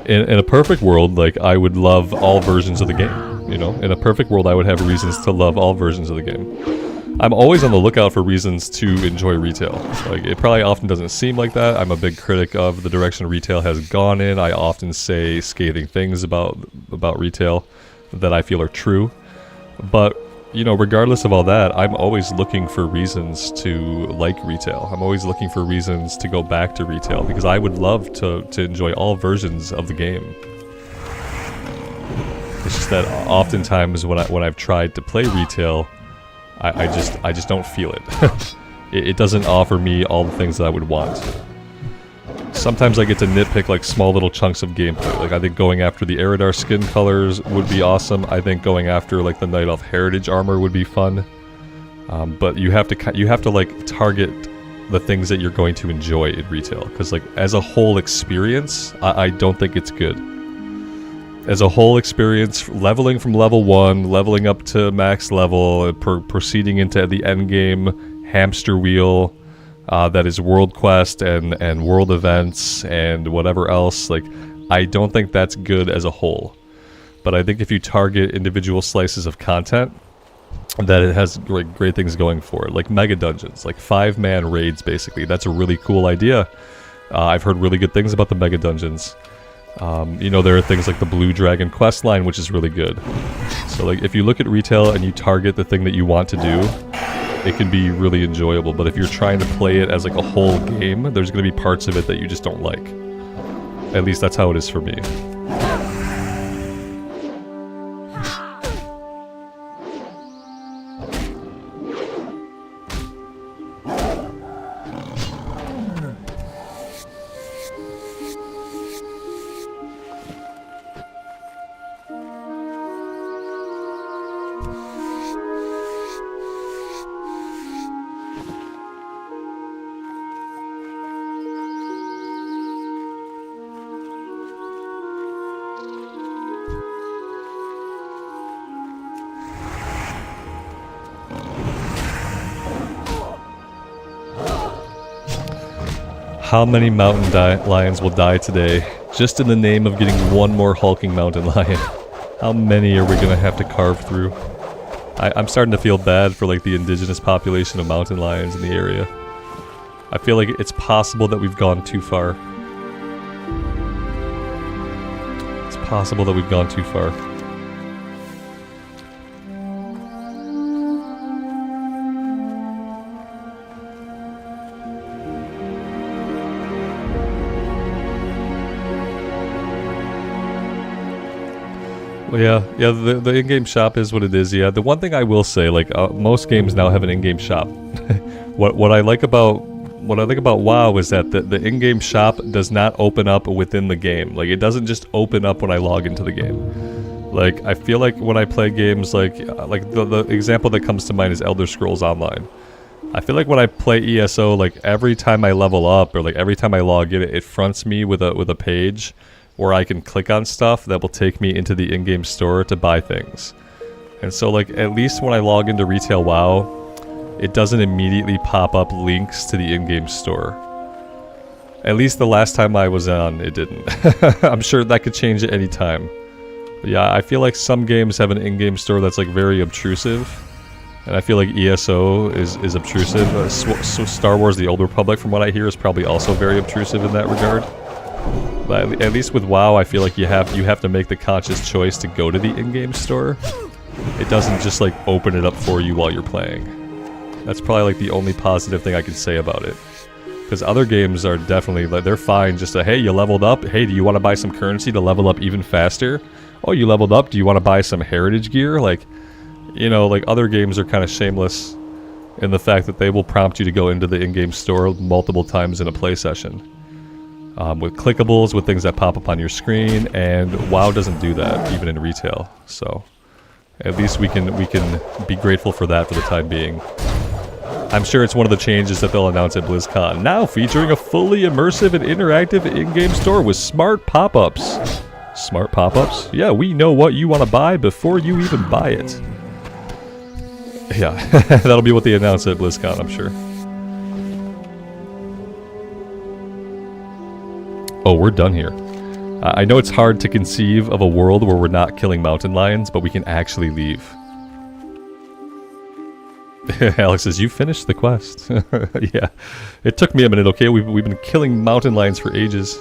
In a perfect world, like, I would love all versions of the game, you know? In a perfect world, I would have reasons to love all versions of the game. I'm always on the lookout for reasons to enjoy retail. Like, it probably often doesn't seem like that. I'm a big critic of the direction retail has gone in. I often say scathing things about retail that I feel are true. But, you know, regardless of all that, I'm always looking for reasons to like retail. I'm always looking for reasons to go back to retail, because I would love to enjoy all versions of the game. It's just that oftentimes when I've tried to play retail, I just don't feel it. It doesn't offer me all the things that I would want. Sometimes I get to nitpick like small little chunks of gameplay. Like I think going after the Eridar skin colors would be awesome. I think going after like the Night Elf Heritage armor would be fun. But you have to like target the things that you're going to enjoy in retail, because like as a whole experience, I don't think it's good. As a whole experience, leveling from level 1, leveling up to max level, proceeding into the end game hamster wheel, that is World Quest and world events and whatever else, like I don't think that's good as a whole. But I think if you target individual slices of content, that it has great things going for it, like mega dungeons, like 5-man raids basically. That's a really cool idea. I've heard really good things about the mega dungeons. You know, there are things like the Blue Dragon quest line, which is really good. So like if you look at retail and you target the thing that you want to do, it can be really enjoyable. But if you're trying to play it as like a whole game, there's going to be parts of it that you just don't like. At least that's how it is for me. How many mountain lions will die today, just in the name of getting one more hulking mountain lion? How many are we going to have to carve through? I'm starting to feel bad for like the indigenous population of mountain lions in the area. I feel like it's possible that we've gone too far. It's possible that we've gone too far. Well, yeah, the in-game shop is what it is. Yeah, the one thing I will say, like most games now have an in-game shop. What I like about WoW is that the in-game shop does not open up within the game. Like it doesn't just open up when I log into the game. Like I feel like when I play games like the example that comes to mind is Elder Scrolls Online. I feel like when I play ESO, like every time I level up or like every time I log in, it fronts me with a page where I can click on stuff that will take me into the in-game store to buy things. And so like at least when I log into Retail WoW, it doesn't immediately pop up links to the in-game store. At least the last time I was on, it didn't. I'm sure that could change at any time. But yeah, I feel like some games have an in-game store that's like very obtrusive. And I feel like ESO is obtrusive. So Star Wars The Old Republic, from what I hear, is probably also very obtrusive in that regard. But at least with WoW, I feel like you have to make the conscious choice to go to the in-game store. It doesn't just like open it up for you while you're playing. That's probably like the only positive thing I can say about it. Because other games are definitely, like, they're fine just to, hey, you leveled up, hey, do you want to buy some currency to level up even faster? Oh, you leveled up, do you want to buy some heritage gear? Like, you know, like other games are kind of shameless in the fact that they will prompt you to go into the in-game store multiple times in a play session. With clickables, with things that pop up on your screen, and WoW doesn't do that, even in retail. So, at least we can be grateful for that for the time being. I'm sure it's one of the changes that they'll announce at BlizzCon. Now featuring a fully immersive and interactive in-game store with smart pop-ups. Smart pop-ups? Yeah, we know what you want to buy before you even buy it. Yeah, that'll be what they announce at BlizzCon, I'm sure. Oh, we're done here. I know it's hard to conceive of a world where we're not killing mountain lions, but we can actually leave. Alex says, you finished the quest. Yeah, it took me a minute, okay? We've been killing mountain lions for ages.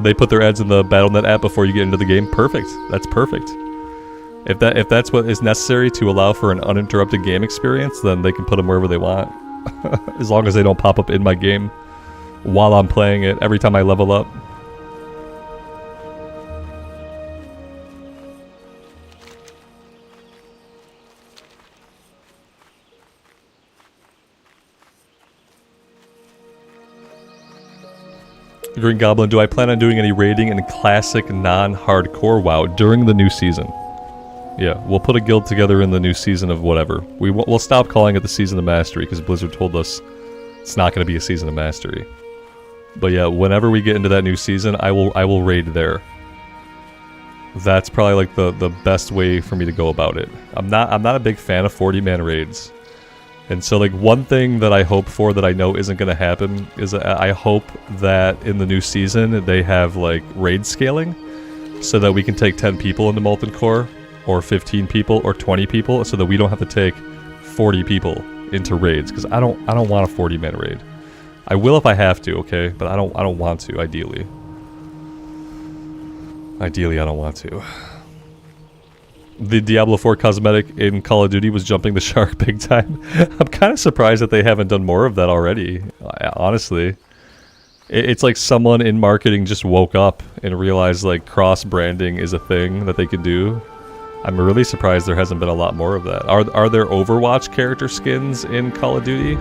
They put their ads in the Battle.net app before you get into the game. Perfect. That's perfect. If that's what is necessary to allow for an uninterrupted game experience, then they can put them wherever they want. As long as they don't pop up in my game while I'm playing it every time I level up. Green Goblin, do I plan on doing any raiding in classic non-hardcore WoW during the new season? Yeah, we'll put a guild together in the new season of whatever. We'll stop calling it the Season of Mastery because Blizzard told us it's not going to be a Season of Mastery. But yeah, whenever we get into that new season, I will raid there. That's probably like the best way for me to go about it. I'm not a big fan of 40-man raids. And so like one thing that I hope for that I know isn't going to happen is I hope that in the new season they have like raid scaling so that we can take 10 people into Molten Core or 15 people or 20 people so that we don't have to take 40 people into raids because I don't want a 40-man raid. I will if I have to, okay? But I don't want to ideally. Ideally I don't want to. The Diablo 4 cosmetic in Call of Duty was jumping the shark big time. I'm kind of surprised that they haven't done more of that already, honestly. It's like someone in marketing just woke up and realized like cross-branding is a thing that they can do. I'm really surprised there hasn't been a lot more of that. Are there Overwatch character skins in Call of Duty?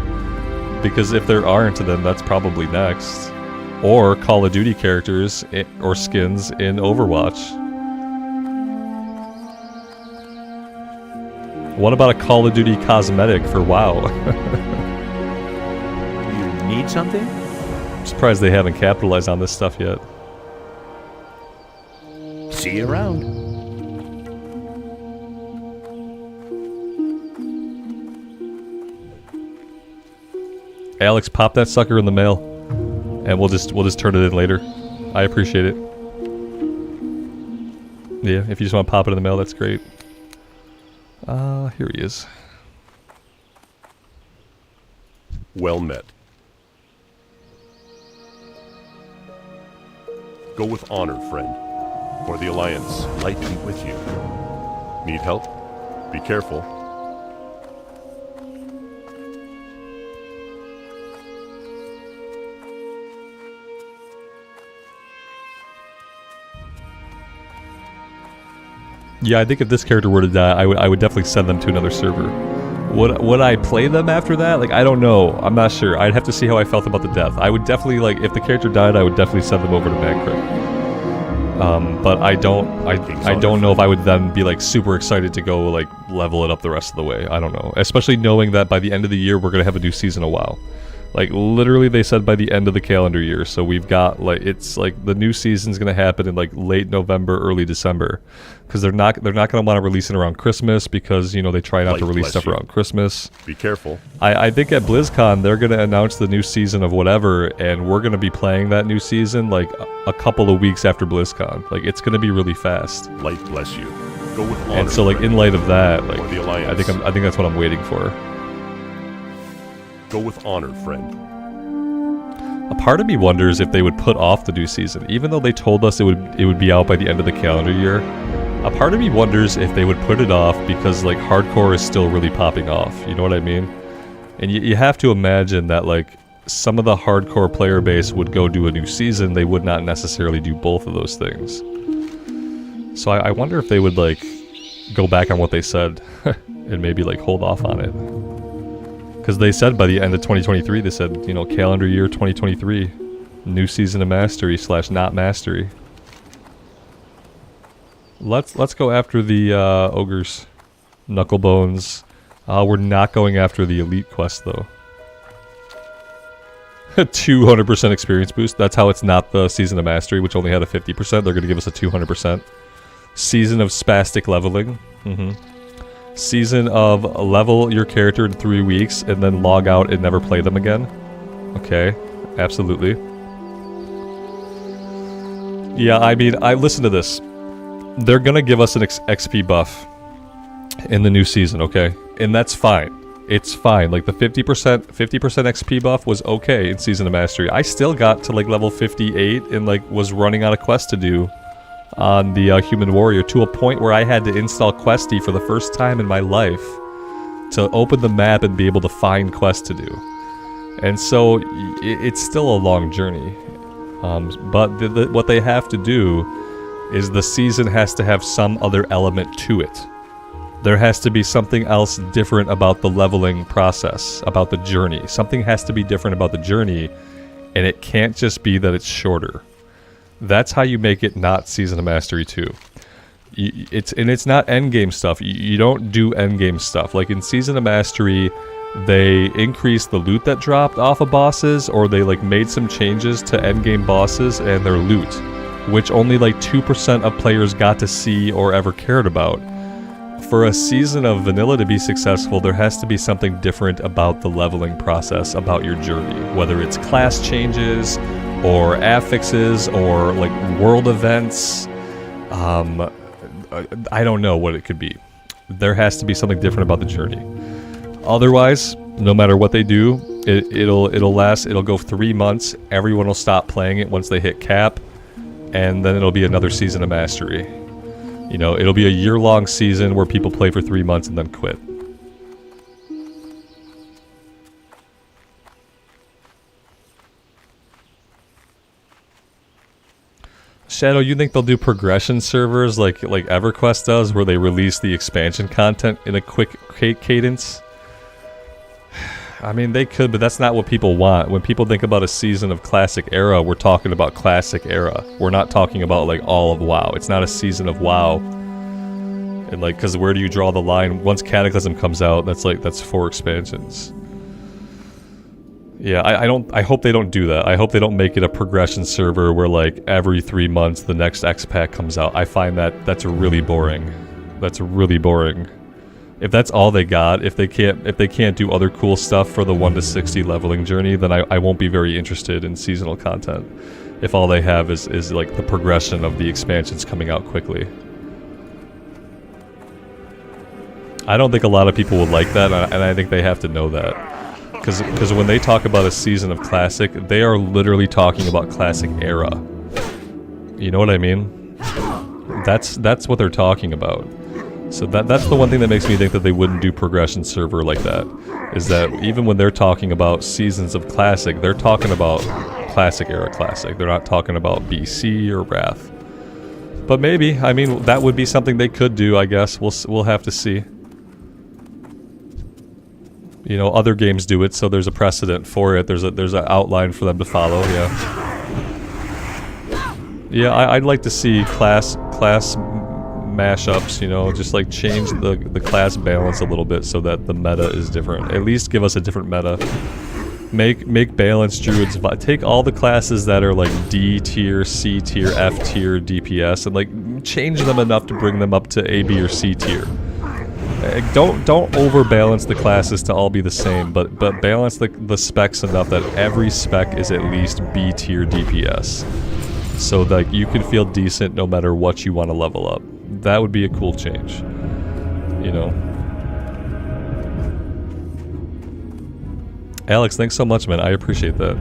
Because if there aren't, then that's probably next. Or Call of Duty characters or skins in Overwatch. What about a Call of Duty cosmetic for WoW? You need something? I'm surprised they haven't capitalized on this stuff yet. See you around. Alex, pop that sucker in the mail, and we'll just turn it in later. I appreciate it. Yeah, if you just want to pop it in the mail, that's great. Here he is. Well met. Go with honor, friend. For the Alliance, light be with you. Need help? Be careful. Yeah, I think if this character were to die, I would definitely send them to another server. Would I play them after that? Like, I don't know. I'm not sure. I'd have to see how I felt about the death. I would definitely, like, if the character died, I would definitely send them over to Magcrit. But I don't know if I would then be, like, super excited to go, like, level it up the rest of the way. I don't know. Especially knowing that by the end of the year, we're going to have a new season of WoW. Like, literally, they said by the end of the calendar year. So we've got, like, it's, like, the new season's going to happen in, like, late November, early December. Because they're not going to want to release it around Christmas because, you know, they try not to release stuff around Christmas. Be careful. I think at BlizzCon, they're going to announce the new season of whatever, and we're going to be playing that new season, like, a couple of weeks after BlizzCon. Like, it's going to be really fast. Light bless you. Go with honor. And so, like, in light of that, like, the Alliance. I think that's what I'm waiting for. Go with honor, friend. A part of me wonders if they would put off the new season, even though they told us it would be out by the end of the calendar year. A part of me wonders if they would put it off because like hardcore is still really popping off. You know what I mean? And you have to imagine that like some of the hardcore player base would go do a new season. They would not necessarily do both of those things. So I wonder if they would like go back on what they said and maybe like hold off on it. Because they said by the end of 2023, they said, you know, calendar year 2023, new season of Mastery / not Mastery. Let's go after the ogres, Knucklebones. We're not going after the elite quest though. 200% experience boost. That's how it's not the season of Mastery, which only had a 50%. They're going to give us a 200%. Season of spastic leveling. Season of level your character in 3 weeks and then log out and never play them again. Okay, absolutely. Yeah, I mean, listen to this. They're gonna give us an XP buff in the new season, okay? And that's fine. It's fine. Like the 50% XP buff was okay in Season of Mastery. I still got to like level 58 and like was running out of quests to do on the Human Warrior to a point where I had to install Questie for the first time in my life to open the map and be able to find quests to do. And so it's still a long journey. But what they have to do is the season has to have some other element to it. There has to be something else different about the leveling process, about the journey. Something has to be different about the journey, and it can't just be that it's shorter. That's how you make it not Season of Mastery 2. It's not endgame stuff. You don't do endgame stuff. Like in Season of Mastery, they increased the loot that dropped off of bosses, or they like made some changes to endgame bosses and their loot, which only like 2% of players got to see or ever cared about. For a season of vanilla to be successful, there has to be something different about the leveling process, about your journey, whether it's class changes or affixes or like world events. I don't know what it could be. There has to be something different about the journey. Otherwise, no matter what they do, it'll last. It'll go 3 months. Everyone will stop playing it once they hit cap, and then it'll be another Season of Mastery. You know, it'll be a year-long season where people play for 3 months and then quit. Shadow, you think they'll do progression servers like EverQuest does, where they release the expansion content in a quick cadence? I mean, they could, but that's not what people want. When people think about a season of Classic Era, we're talking about Classic Era. We're not talking about like all of WoW. It's not a season of WoW. And like, because where do you draw the line? Once Cataclysm comes out, that's 4 expansions. Yeah, I hope they don't do that. I hope they don't make it a progression server where like every 3 months the next X pack comes out. I find that's really boring. That's really boring. If that's all they got, if they can't do other cool stuff for the 1 to 60 leveling journey, then I won't be very interested in seasonal content. If all they have is like the progression of the expansions coming out quickly. I don't think a lot of people would like that, and I think they have to know that. Because when they talk about a season of Classic, they are literally talking about Classic Era. You know what I mean? That's what they're talking about. So that's the one thing that makes me think that they wouldn't do progression server like that. Is that even when they're talking about seasons of Classic, they're talking about Classic Era Classic. They're not talking about BC or Wrath. But maybe, I mean, that would be something they could do, I guess. We'll have to see. You know, other games do it, so there's a precedent for it. There's an outline for them to follow. Yeah, I'd like to see class mashups. You know, just like change the class balance a little bit so that the meta is different. At least give us a different meta. Make balanced druids. Take all the classes that are like D tier, C tier, F tier, DPS, and like change them enough to bring them up to A, B, or C tier. Don't overbalance the classes to all be the same, but balance the specs enough that every spec is at least B tier DPS, so that you can feel decent no matter what you want to level up. That would be a cool change, you know. Alex, thanks so much, man. I appreciate that.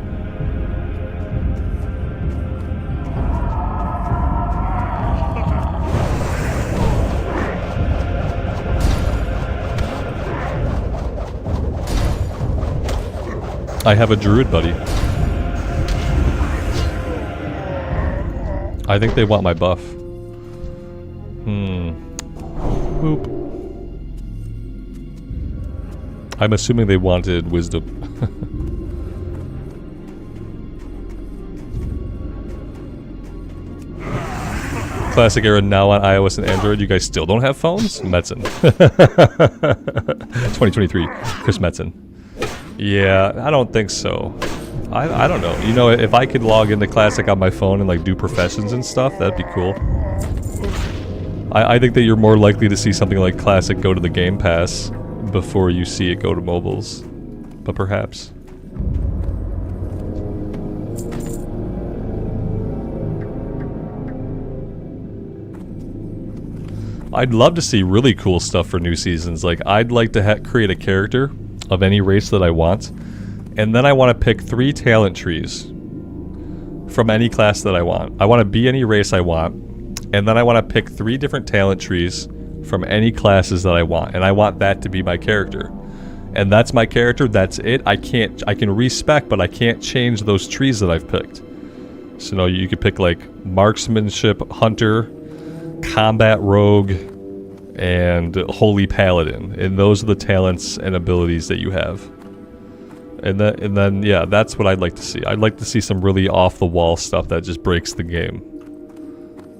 I have a druid buddy. I think they want my buff. Boop. I'm assuming they wanted wisdom. Classic Era now on iOS and Android. You guys still don't have phones? Metzen. 2023. Chris Metzen. Yeah, I don't think so. I don't know. You know, if I could log into Classic on my phone and like do professions and stuff, that'd be cool. I think that you're more likely to see something like Classic go to the Game Pass before you see it go to mobiles. But perhaps. I'd love to see really cool stuff for new seasons. Like, I'd like to create a character of any race that I want, and then I want to pick 3 talent trees from any class that I want. I want to be any race I want, and then I want to pick 3 different talent trees from any classes that I want, and I want that to be my character. and that's my character, that's it. I can respec, but I can't change those trees that I've picked. So no, you could pick like marksmanship, hunter, combat rogue, and holy paladin, and those are the talents and abilities that you have. And then yeah, that's what I'd like to see. I'd like to see some really off-the-wall stuff that just breaks the game.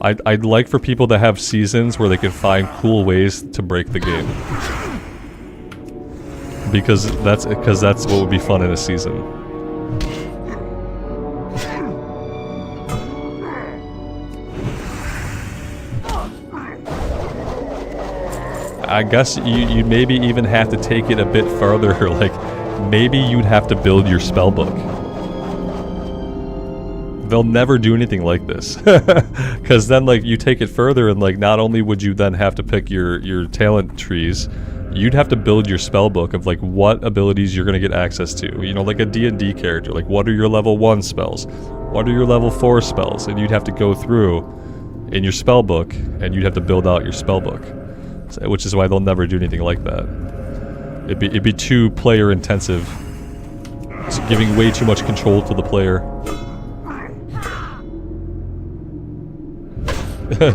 I'd like for people to have seasons where they can find cool ways to break the game. Because that's what would be fun in a season. I guess you'd maybe even have to take it a bit further, like maybe you'd have to build your spellbook. They'll never do anything like this. Because then like you take it further and like not only would you then have to pick your talent trees, you'd have to build your spellbook of like what abilities you're going to get access to. You know, like a D&D character, like what are your level 1 spells? What are your level 4 spells? And you'd have to go through in your spellbook and you'd have to build out your spellbook. Which is why they'll never do anything like that. It'd be too player intensive. It's giving way too much control to the player.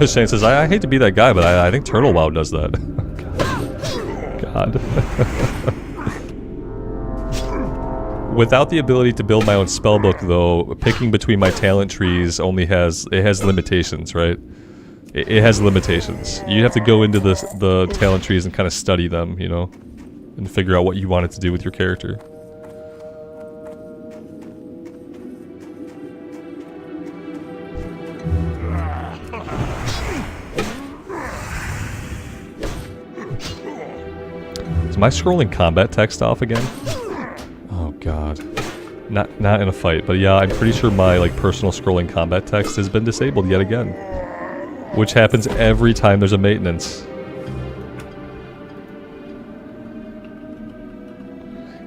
Shane says, I hate to be that guy, but I think Turtle WoW does that. God. Without the ability to build my own spellbook, though, picking between my talent trees only has limitations, right? It has limitations. You have to go into the talent trees and kind of study them, you know, and figure out what you want it to do with your character. Is my scrolling combat text off again? Oh god. Not in a fight, but yeah, I'm pretty sure my like personal scrolling combat text has been disabled yet again. Which happens every time there's a maintenance.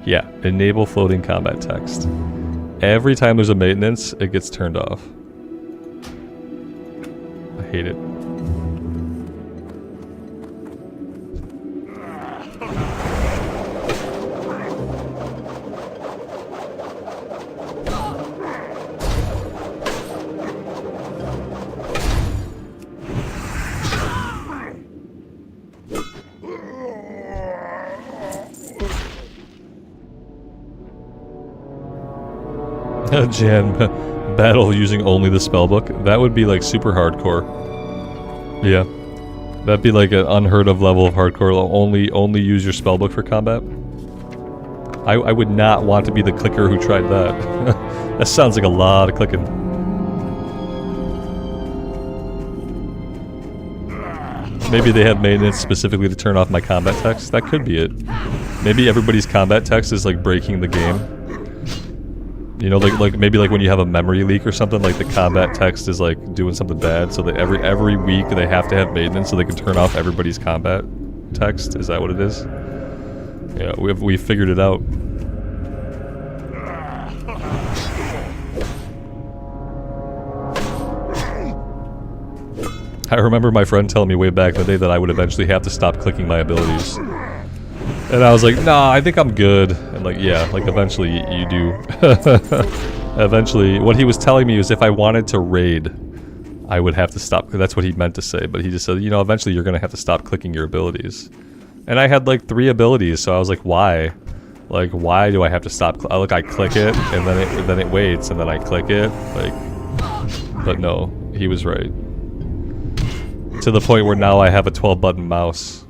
Yeah, enable floating combat text. Every time there's a maintenance, it gets turned off. I hate it. Jan, battle using only the spellbook. That would be like super hardcore. Yeah, that'd be like an unheard of level of hardcore. Only use your spellbook for combat. I would not want to be the clicker who tried that. That sounds like a lot of clicking. Maybe they have maintenance specifically to turn off my combat text. That could be it. Maybe everybody's combat text is like breaking the game. You know, like maybe like when you have a memory leak or something, like the combat text is like doing something bad, so that every week they have to have maintenance so they can turn off everybody's combat text. Is that what it is? Yeah, we figured it out. I remember my friend telling me way back in the day that I would eventually have to stop clicking my abilities. And I was like, nah, I think I'm good. And like, yeah, like eventually you do. Eventually, what he was telling me was if I wanted to raid, I would have to stop. That's what he meant to say, but he just said, you know, eventually you're going to have to stop clicking your abilities. And I had like 3 abilities, so I was like, why? Like, why do I have to stop? Like, I click it, and then it waits, and then I click it. Like, but no, he was right. To the point where now I have a 12-button mouse.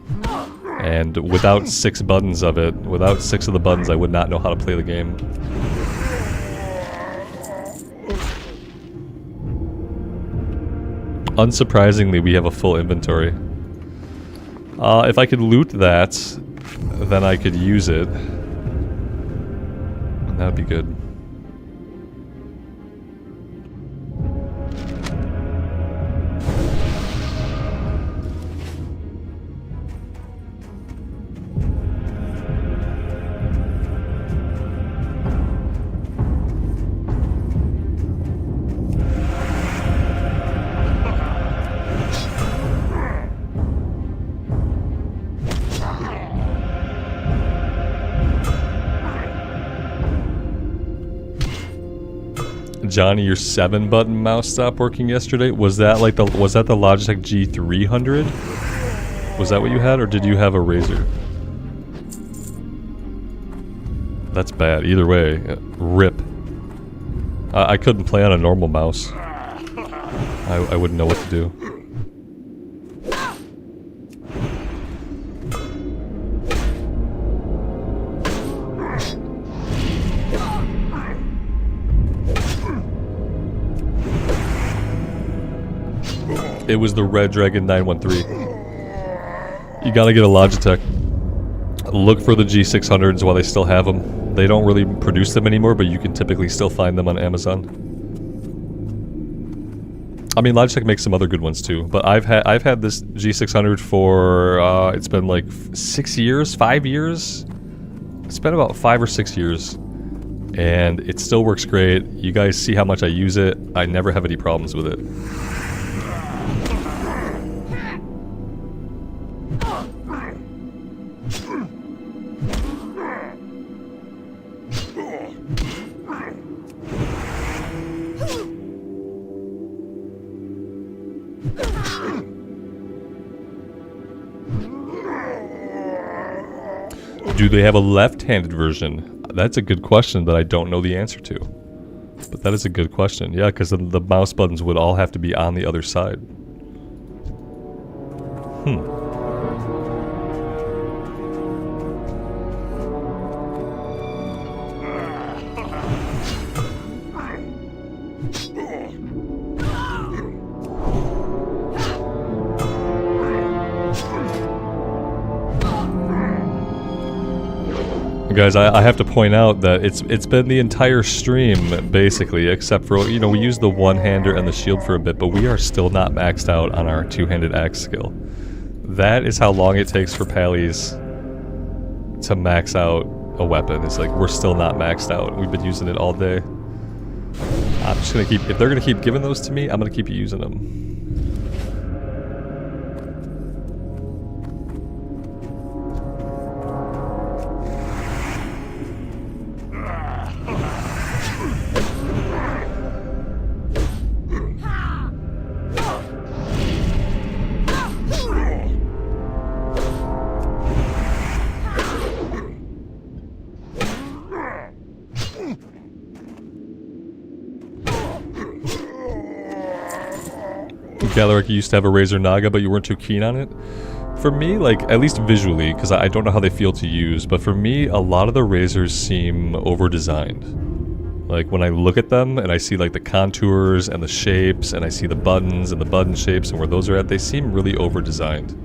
And without 6 buttons of it, without 6 of the buttons, I would not know how to play the game. Unsurprisingly, we have a full inventory. If I could loot that, then I could use it. And that would be good. Johnny, your 7-button mouse stopped working yesterday. Was that like the Logitech G300? Was that what you had, or did you have a Razer? That's bad. Either way, rip. I couldn't play on a normal mouse. I wouldn't know what to do. It was the Red Dragon 913. You gotta get a Logitech. Look for the G600s while they still have them. They don't really produce them anymore, but you can typically still find them on Amazon. I mean, Logitech makes some other good ones too, but I've had this G600 for it's been like 6 years, 5 years. It's been about 5 or 6 years, and it still works great. You guys see how much I use it. I never have any problems with it. Do they have a left-handed version? That's a good question that I don't know the answer to. But that is a good question. Yeah, because the mouse buttons would all have to be on the other side. Guys, I have to point out that it's been the entire stream, basically, except for, you know, we used the one-hander and the shield for a bit, but we are still not maxed out on our two-handed axe skill. That is how long it takes for Pallies to max out a weapon. It's like, we're still not maxed out. We've been using it all day. I'm just gonna keep, if they're gonna keep giving those to me, I'm gonna keep using them. Galeric, you used to have a Razer Naga, but you weren't too keen on it. For me, like, at least visually, because I don't know how they feel to use, but for me, a lot of the Razers seem over-designed. Like, when I look at them, and I see, like, the contours, and the shapes, and I see the buttons, and the button shapes, and where those are at, they seem really over-designed.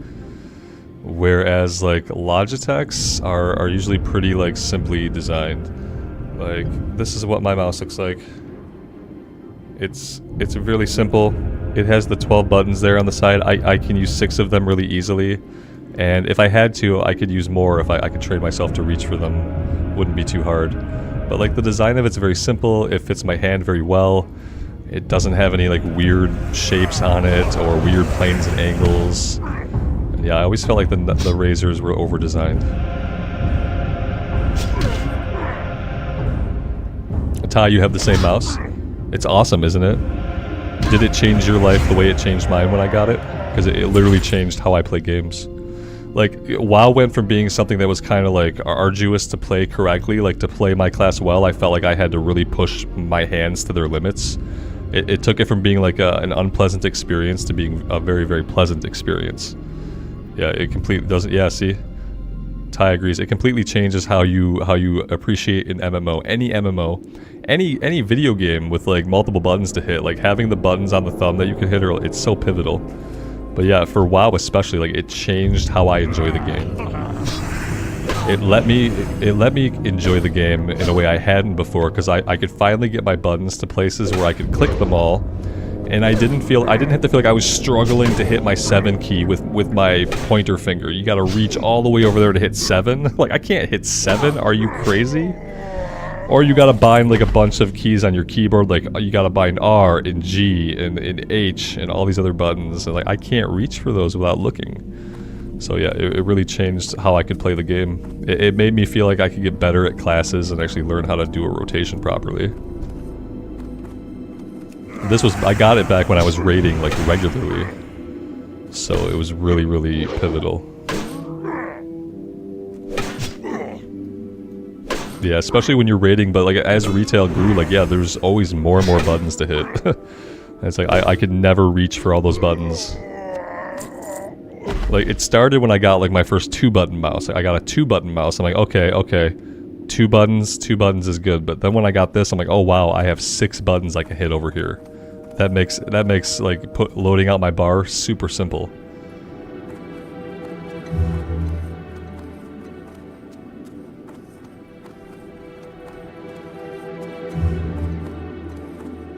Whereas, like, Logitechs are usually pretty, like, simply designed. Like, this is what my mouse looks like. It's really simple. It has the 12 buttons there on the side. I can use 6 of them really easily. And if I had to, I could use more if I could train myself to reach for them. Wouldn't be too hard. But like the design of it's very simple. It fits my hand very well. It doesn't have any like weird shapes on it or weird planes and angles. And yeah, I always felt like the Razers were over-designed. Ty, you have the same mouse? It's awesome, isn't it? Did it change your life the way it changed mine when I got it? Because it literally changed how I play games. Like, WoW went from being something that was kind of like arduous to play correctly, like to play my class well, I felt like I had to really push my hands to their limits. It took it from being like an unpleasant experience to being a very, very pleasant experience. Yeah, it completely doesn't, yeah, see? Ty agrees. It completely changes how you appreciate an MMO. Any MMO. Any video game with like multiple buttons to hit, like having the buttons on the thumb that you can hit, it's so pivotal. But yeah, for WoW especially, like it changed how I enjoy the game. It let me enjoy the game in a way I hadn't before, because I could finally get my buttons to places where I could click them all, and I didn't have to feel like I was struggling to hit my 7 key with my pointer finger. You gotta reach all the way over there to hit 7. Like, I can't hit 7, are you crazy? Or you gotta bind like a bunch of keys on your keyboard, like you gotta bind R and G and H and all these other buttons, and like I can't reach for those without looking. So yeah, it really changed how I could play the game. It made me feel like I could get better at classes and actually learn how to do a rotation properly. I got it back when I was raiding like regularly. So it was really, really pivotal. Yeah, especially when you're raiding, but like as retail grew, like yeah, there's always more and more buttons to hit. It's like I could never reach for all those buttons. Like it started when I got like my first 2-button mouse. I got a 2-button mouse. I'm like, okay, 2 buttons is good. But then when I got this, I'm like, oh wow, I have 6 buttons I can hit over here. That makes like loading out my bar super simple.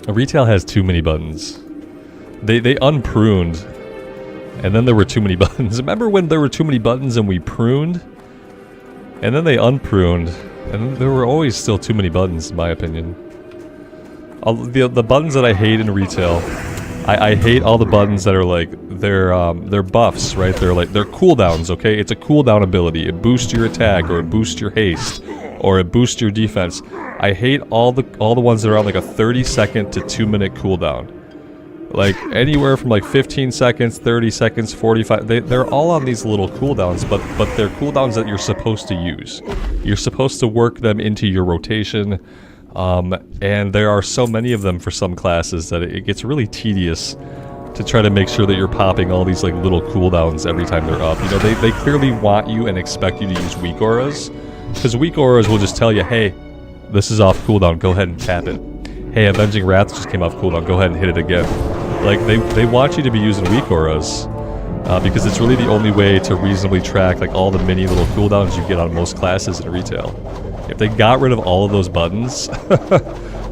Retail has too many buttons. They unpruned, and then there were too many buttons. Remember when there were too many buttons and we pruned? And then they unpruned, and there were always still too many buttons, in my opinion. The buttons that I hate in retail, I hate all the buttons that are like, they're buffs, right? They're cooldowns, okay? It's a cooldown ability. It boosts your attack, or it boosts your haste, or it boosts your defense. I hate all the ones that are on like a 30-second to 2-minute cooldown. Like anywhere from like 15 seconds, 30 seconds, 45. They're all on these little cooldowns, but they're cooldowns that you're supposed to use. You're supposed to work them into your rotation, and there are so many of them for some classes that it gets really tedious to try to make sure that you're popping all these like little cooldowns every time they're up. You know, they clearly want you and expect you to use weak auras, because weak auras will just tell you, hey, this is off cooldown, go ahead and tap it. Hey, Avenging Wrath just came off cooldown, go ahead and hit it again. Like, they want you to be using weak auras, because it's really the only way to reasonably track like all the mini little cooldowns you get on most classes in retail. If they got rid of all of those buttons,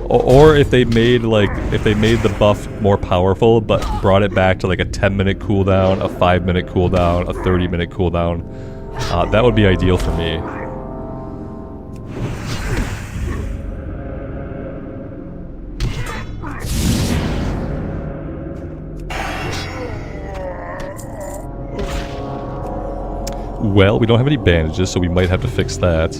or if they made the buff more powerful but brought it back to like a 10-minute cooldown, a 5-minute cooldown, a 30-minute cooldown, that would be ideal for me. Well, we don't have any bandages, so we might have to fix that.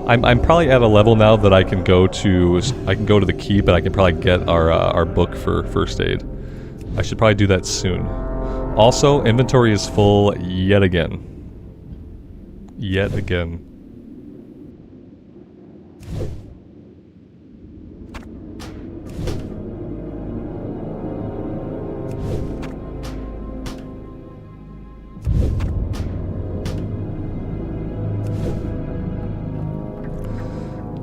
I'm probably at a level now that I can go to the keep, and I can probably get our book for first aid. I should probably do that soon. Also, inventory is full yet again. Yet again.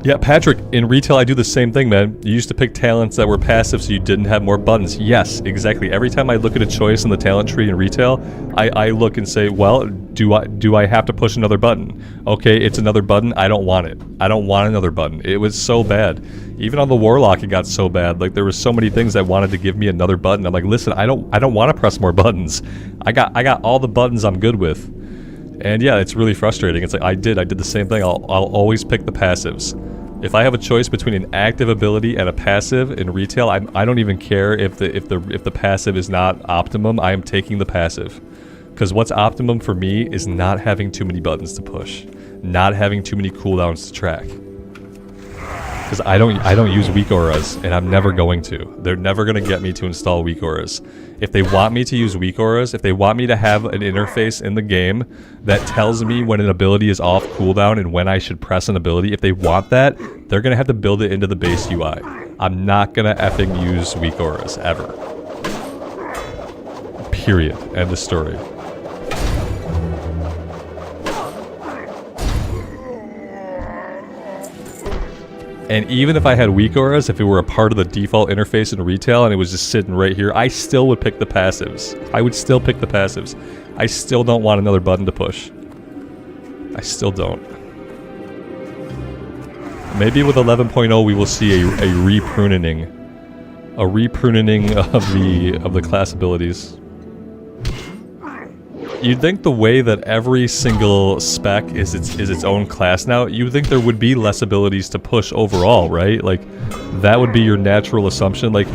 Yeah, Patrick, in retail I do the same thing, man. You used to pick talents that were passive so you didn't have more buttons. Yes, exactly. Every time I look at a choice in the talent tree in retail, I look and say, well, do I have to push another button? Okay, it's another button, I don't want it. I don't want another button. It was so bad. Even on the Warlock it got so bad. Like there were so many things that wanted to give me another button. I'm like, listen, I don't want to press more buttons. I got all the buttons I'm good with. And yeah, it's really frustrating. It's like I did the same thing. I'll always pick the passives. If I have a choice between an active ability and a passive in retail, I don't even care if the passive is not optimum. I am taking the passive, because what's optimum for me is not having too many buttons to push, not having too many cooldowns to track. Because I don't use weak auras, and I'm never going to. They're never going to get me to install weak auras. If they want me to use weak auras, if they want me to have an interface in the game that tells me when an ability is off cooldown and when I should press an ability, if they want that, they're going to have to build it into the base UI. I'm not going to effing use weak auras, ever. Period. End of story. And even if I had weak auras, if it were a part of the default interface in retail and it was just sitting right here, I still would pick the passives. I would still pick the passives. I still don't want another button to push. I still don't. Maybe with 11.0 we will see a repruning. A repruning of the class abilities. You'd think the way that every single spec is its own class now, you'd think there would be less abilities to push overall, right? Like, that would be your natural assumption. Like,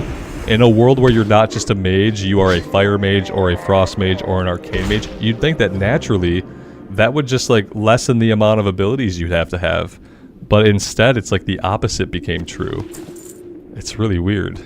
in a world where you're not just a mage, you are a fire mage or a frost mage or an arcane mage, you'd think that naturally that would just like lessen the amount of abilities you'd have to have. But instead, it's like the opposite became true. It's really weird.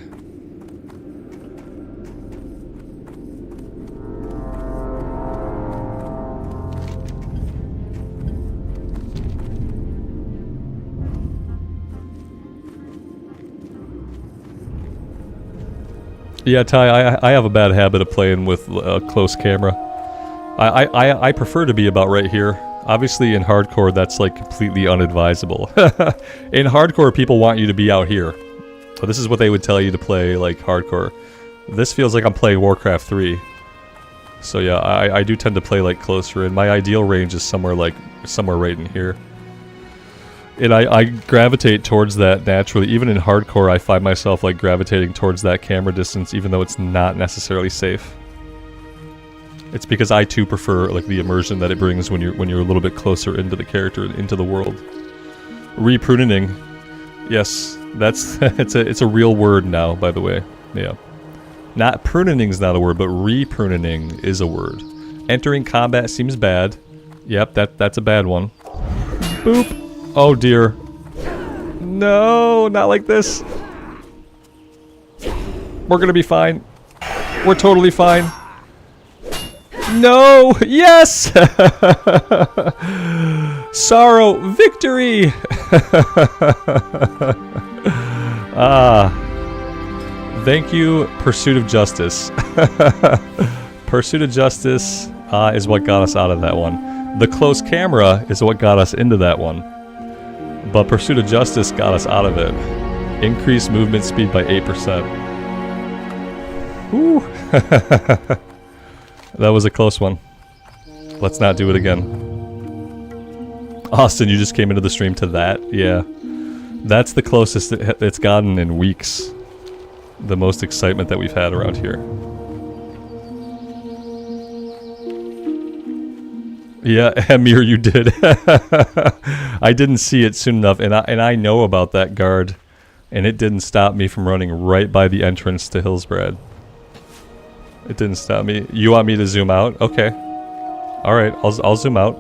Yeah, Ty, I have a bad habit of playing with a close camera. I prefer to be about right here. Obviously, in hardcore, that's like completely unadvisable. In hardcore, people want you to be out here. But this is what they would tell you to play, like, hardcore. This feels like I'm playing Warcraft 3. So yeah, I do tend to play, like, closer in. My ideal range is somewhere right in here. And I gravitate towards that naturally. Even in hardcore, I find myself, like, gravitating towards that camera distance, even though it's not necessarily safe. It's because I too prefer, like, the immersion that it brings when you're a little bit closer into the character, into the world. Repruning. Yes, that's it's a real word now, by the way. Yeah. Not pruning's not a word, but repruning is a word. Entering combat seems bad. Yep, that's a bad one. Boop. Oh dear. No, not like this. We're gonna be fine. We're totally fine. No! Yes! Sorrow! Victory! Thank you, Pursuit of Justice. Pursuit of Justice is what got us out of that one. The close camera is what got us into that one. But Pursuit of Justice got us out of it. Increased movement speed by 8%. Whew. That was a close one. Let's not do it again. Austin, you just came into the stream to that? Yeah. That's the closest it's gotten in weeks. The most excitement that we've had around here. Yeah, Amir, you did. I didn't see it soon enough, and I know about that guard, and it didn't stop me from running right by the entrance to Hillsbrad. It didn't stop me. You want me to zoom out? Okay. All right, I'll zoom out.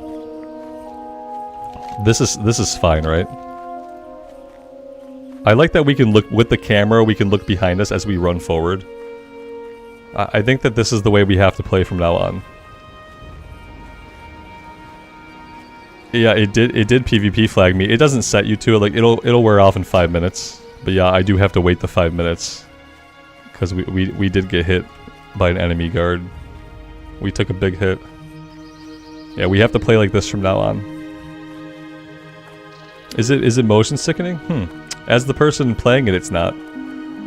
This is fine, right? I like that we can look with the camera. We can look behind us as we run forward. I think that this is the way we have to play from now on. Yeah, it did PvP flag me. It doesn't set you to it. Like it'll wear off in 5 minutes. But yeah, I do have to wait the 5 minutes because we did get hit by an enemy guard. We took a big hit. Yeah, we have to play like this from now on. Is it motion sickening? As the person playing it, it's not.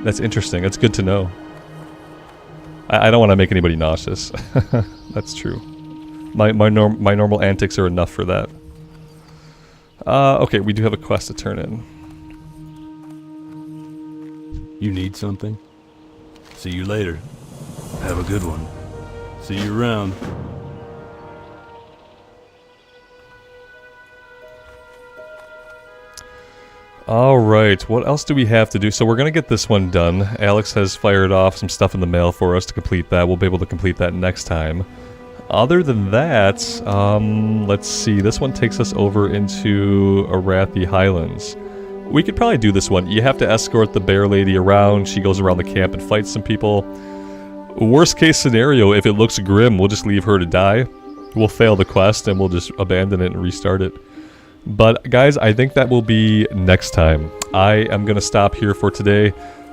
That's interesting. That's good to know. I don't want to make anybody nauseous. That's true. My normal antics are enough for that. Okay, we do have a quest to turn in. You need something? See you later. Have a good one. See you around. Alright, what else do we have to do? So we're gonna get this one done. Alex has fired off some stuff in the mail for us to complete that. We'll be able to complete that next time. Other than that, let's see. This one takes us over into Arathi Highlands. We could probably do this one. You have to escort the bear lady around. She goes around the camp and fights some people. Worst case scenario, if it looks grim, we'll just leave her to die. We'll fail the quest and we'll just abandon it and restart it. But guys, I think that will be next time. I am going to stop here for today.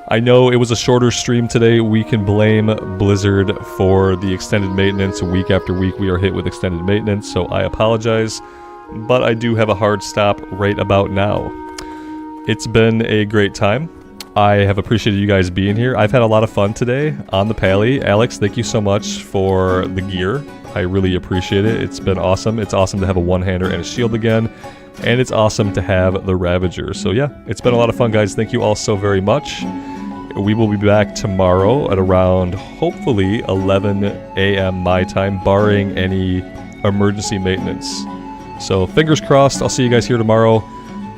I know it was a shorter stream today. We can blame Blizzard for the extended maintenance. Week after week we are hit with extended maintenance, so I apologize. But I do have a hard stop right about now. It's been a great time. I have appreciated you guys being here. I've had a lot of fun today on the Pally. Alex, thank you so much for the gear. I really appreciate it. It's been awesome. It's awesome to have a one-hander and a shield again. And it's awesome to have the Ravager. So yeah, it's been a lot of fun, guys. Thank you all so very much. We will be back tomorrow at around, hopefully, 11 a.m. my time, barring any emergency maintenance. So fingers crossed. I'll see you guys here tomorrow.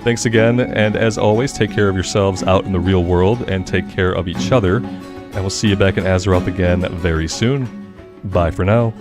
Thanks again, and as always, take care of yourselves out in the real world, and take care of each other. And we'll see you back in Azeroth again very soon. Bye for now.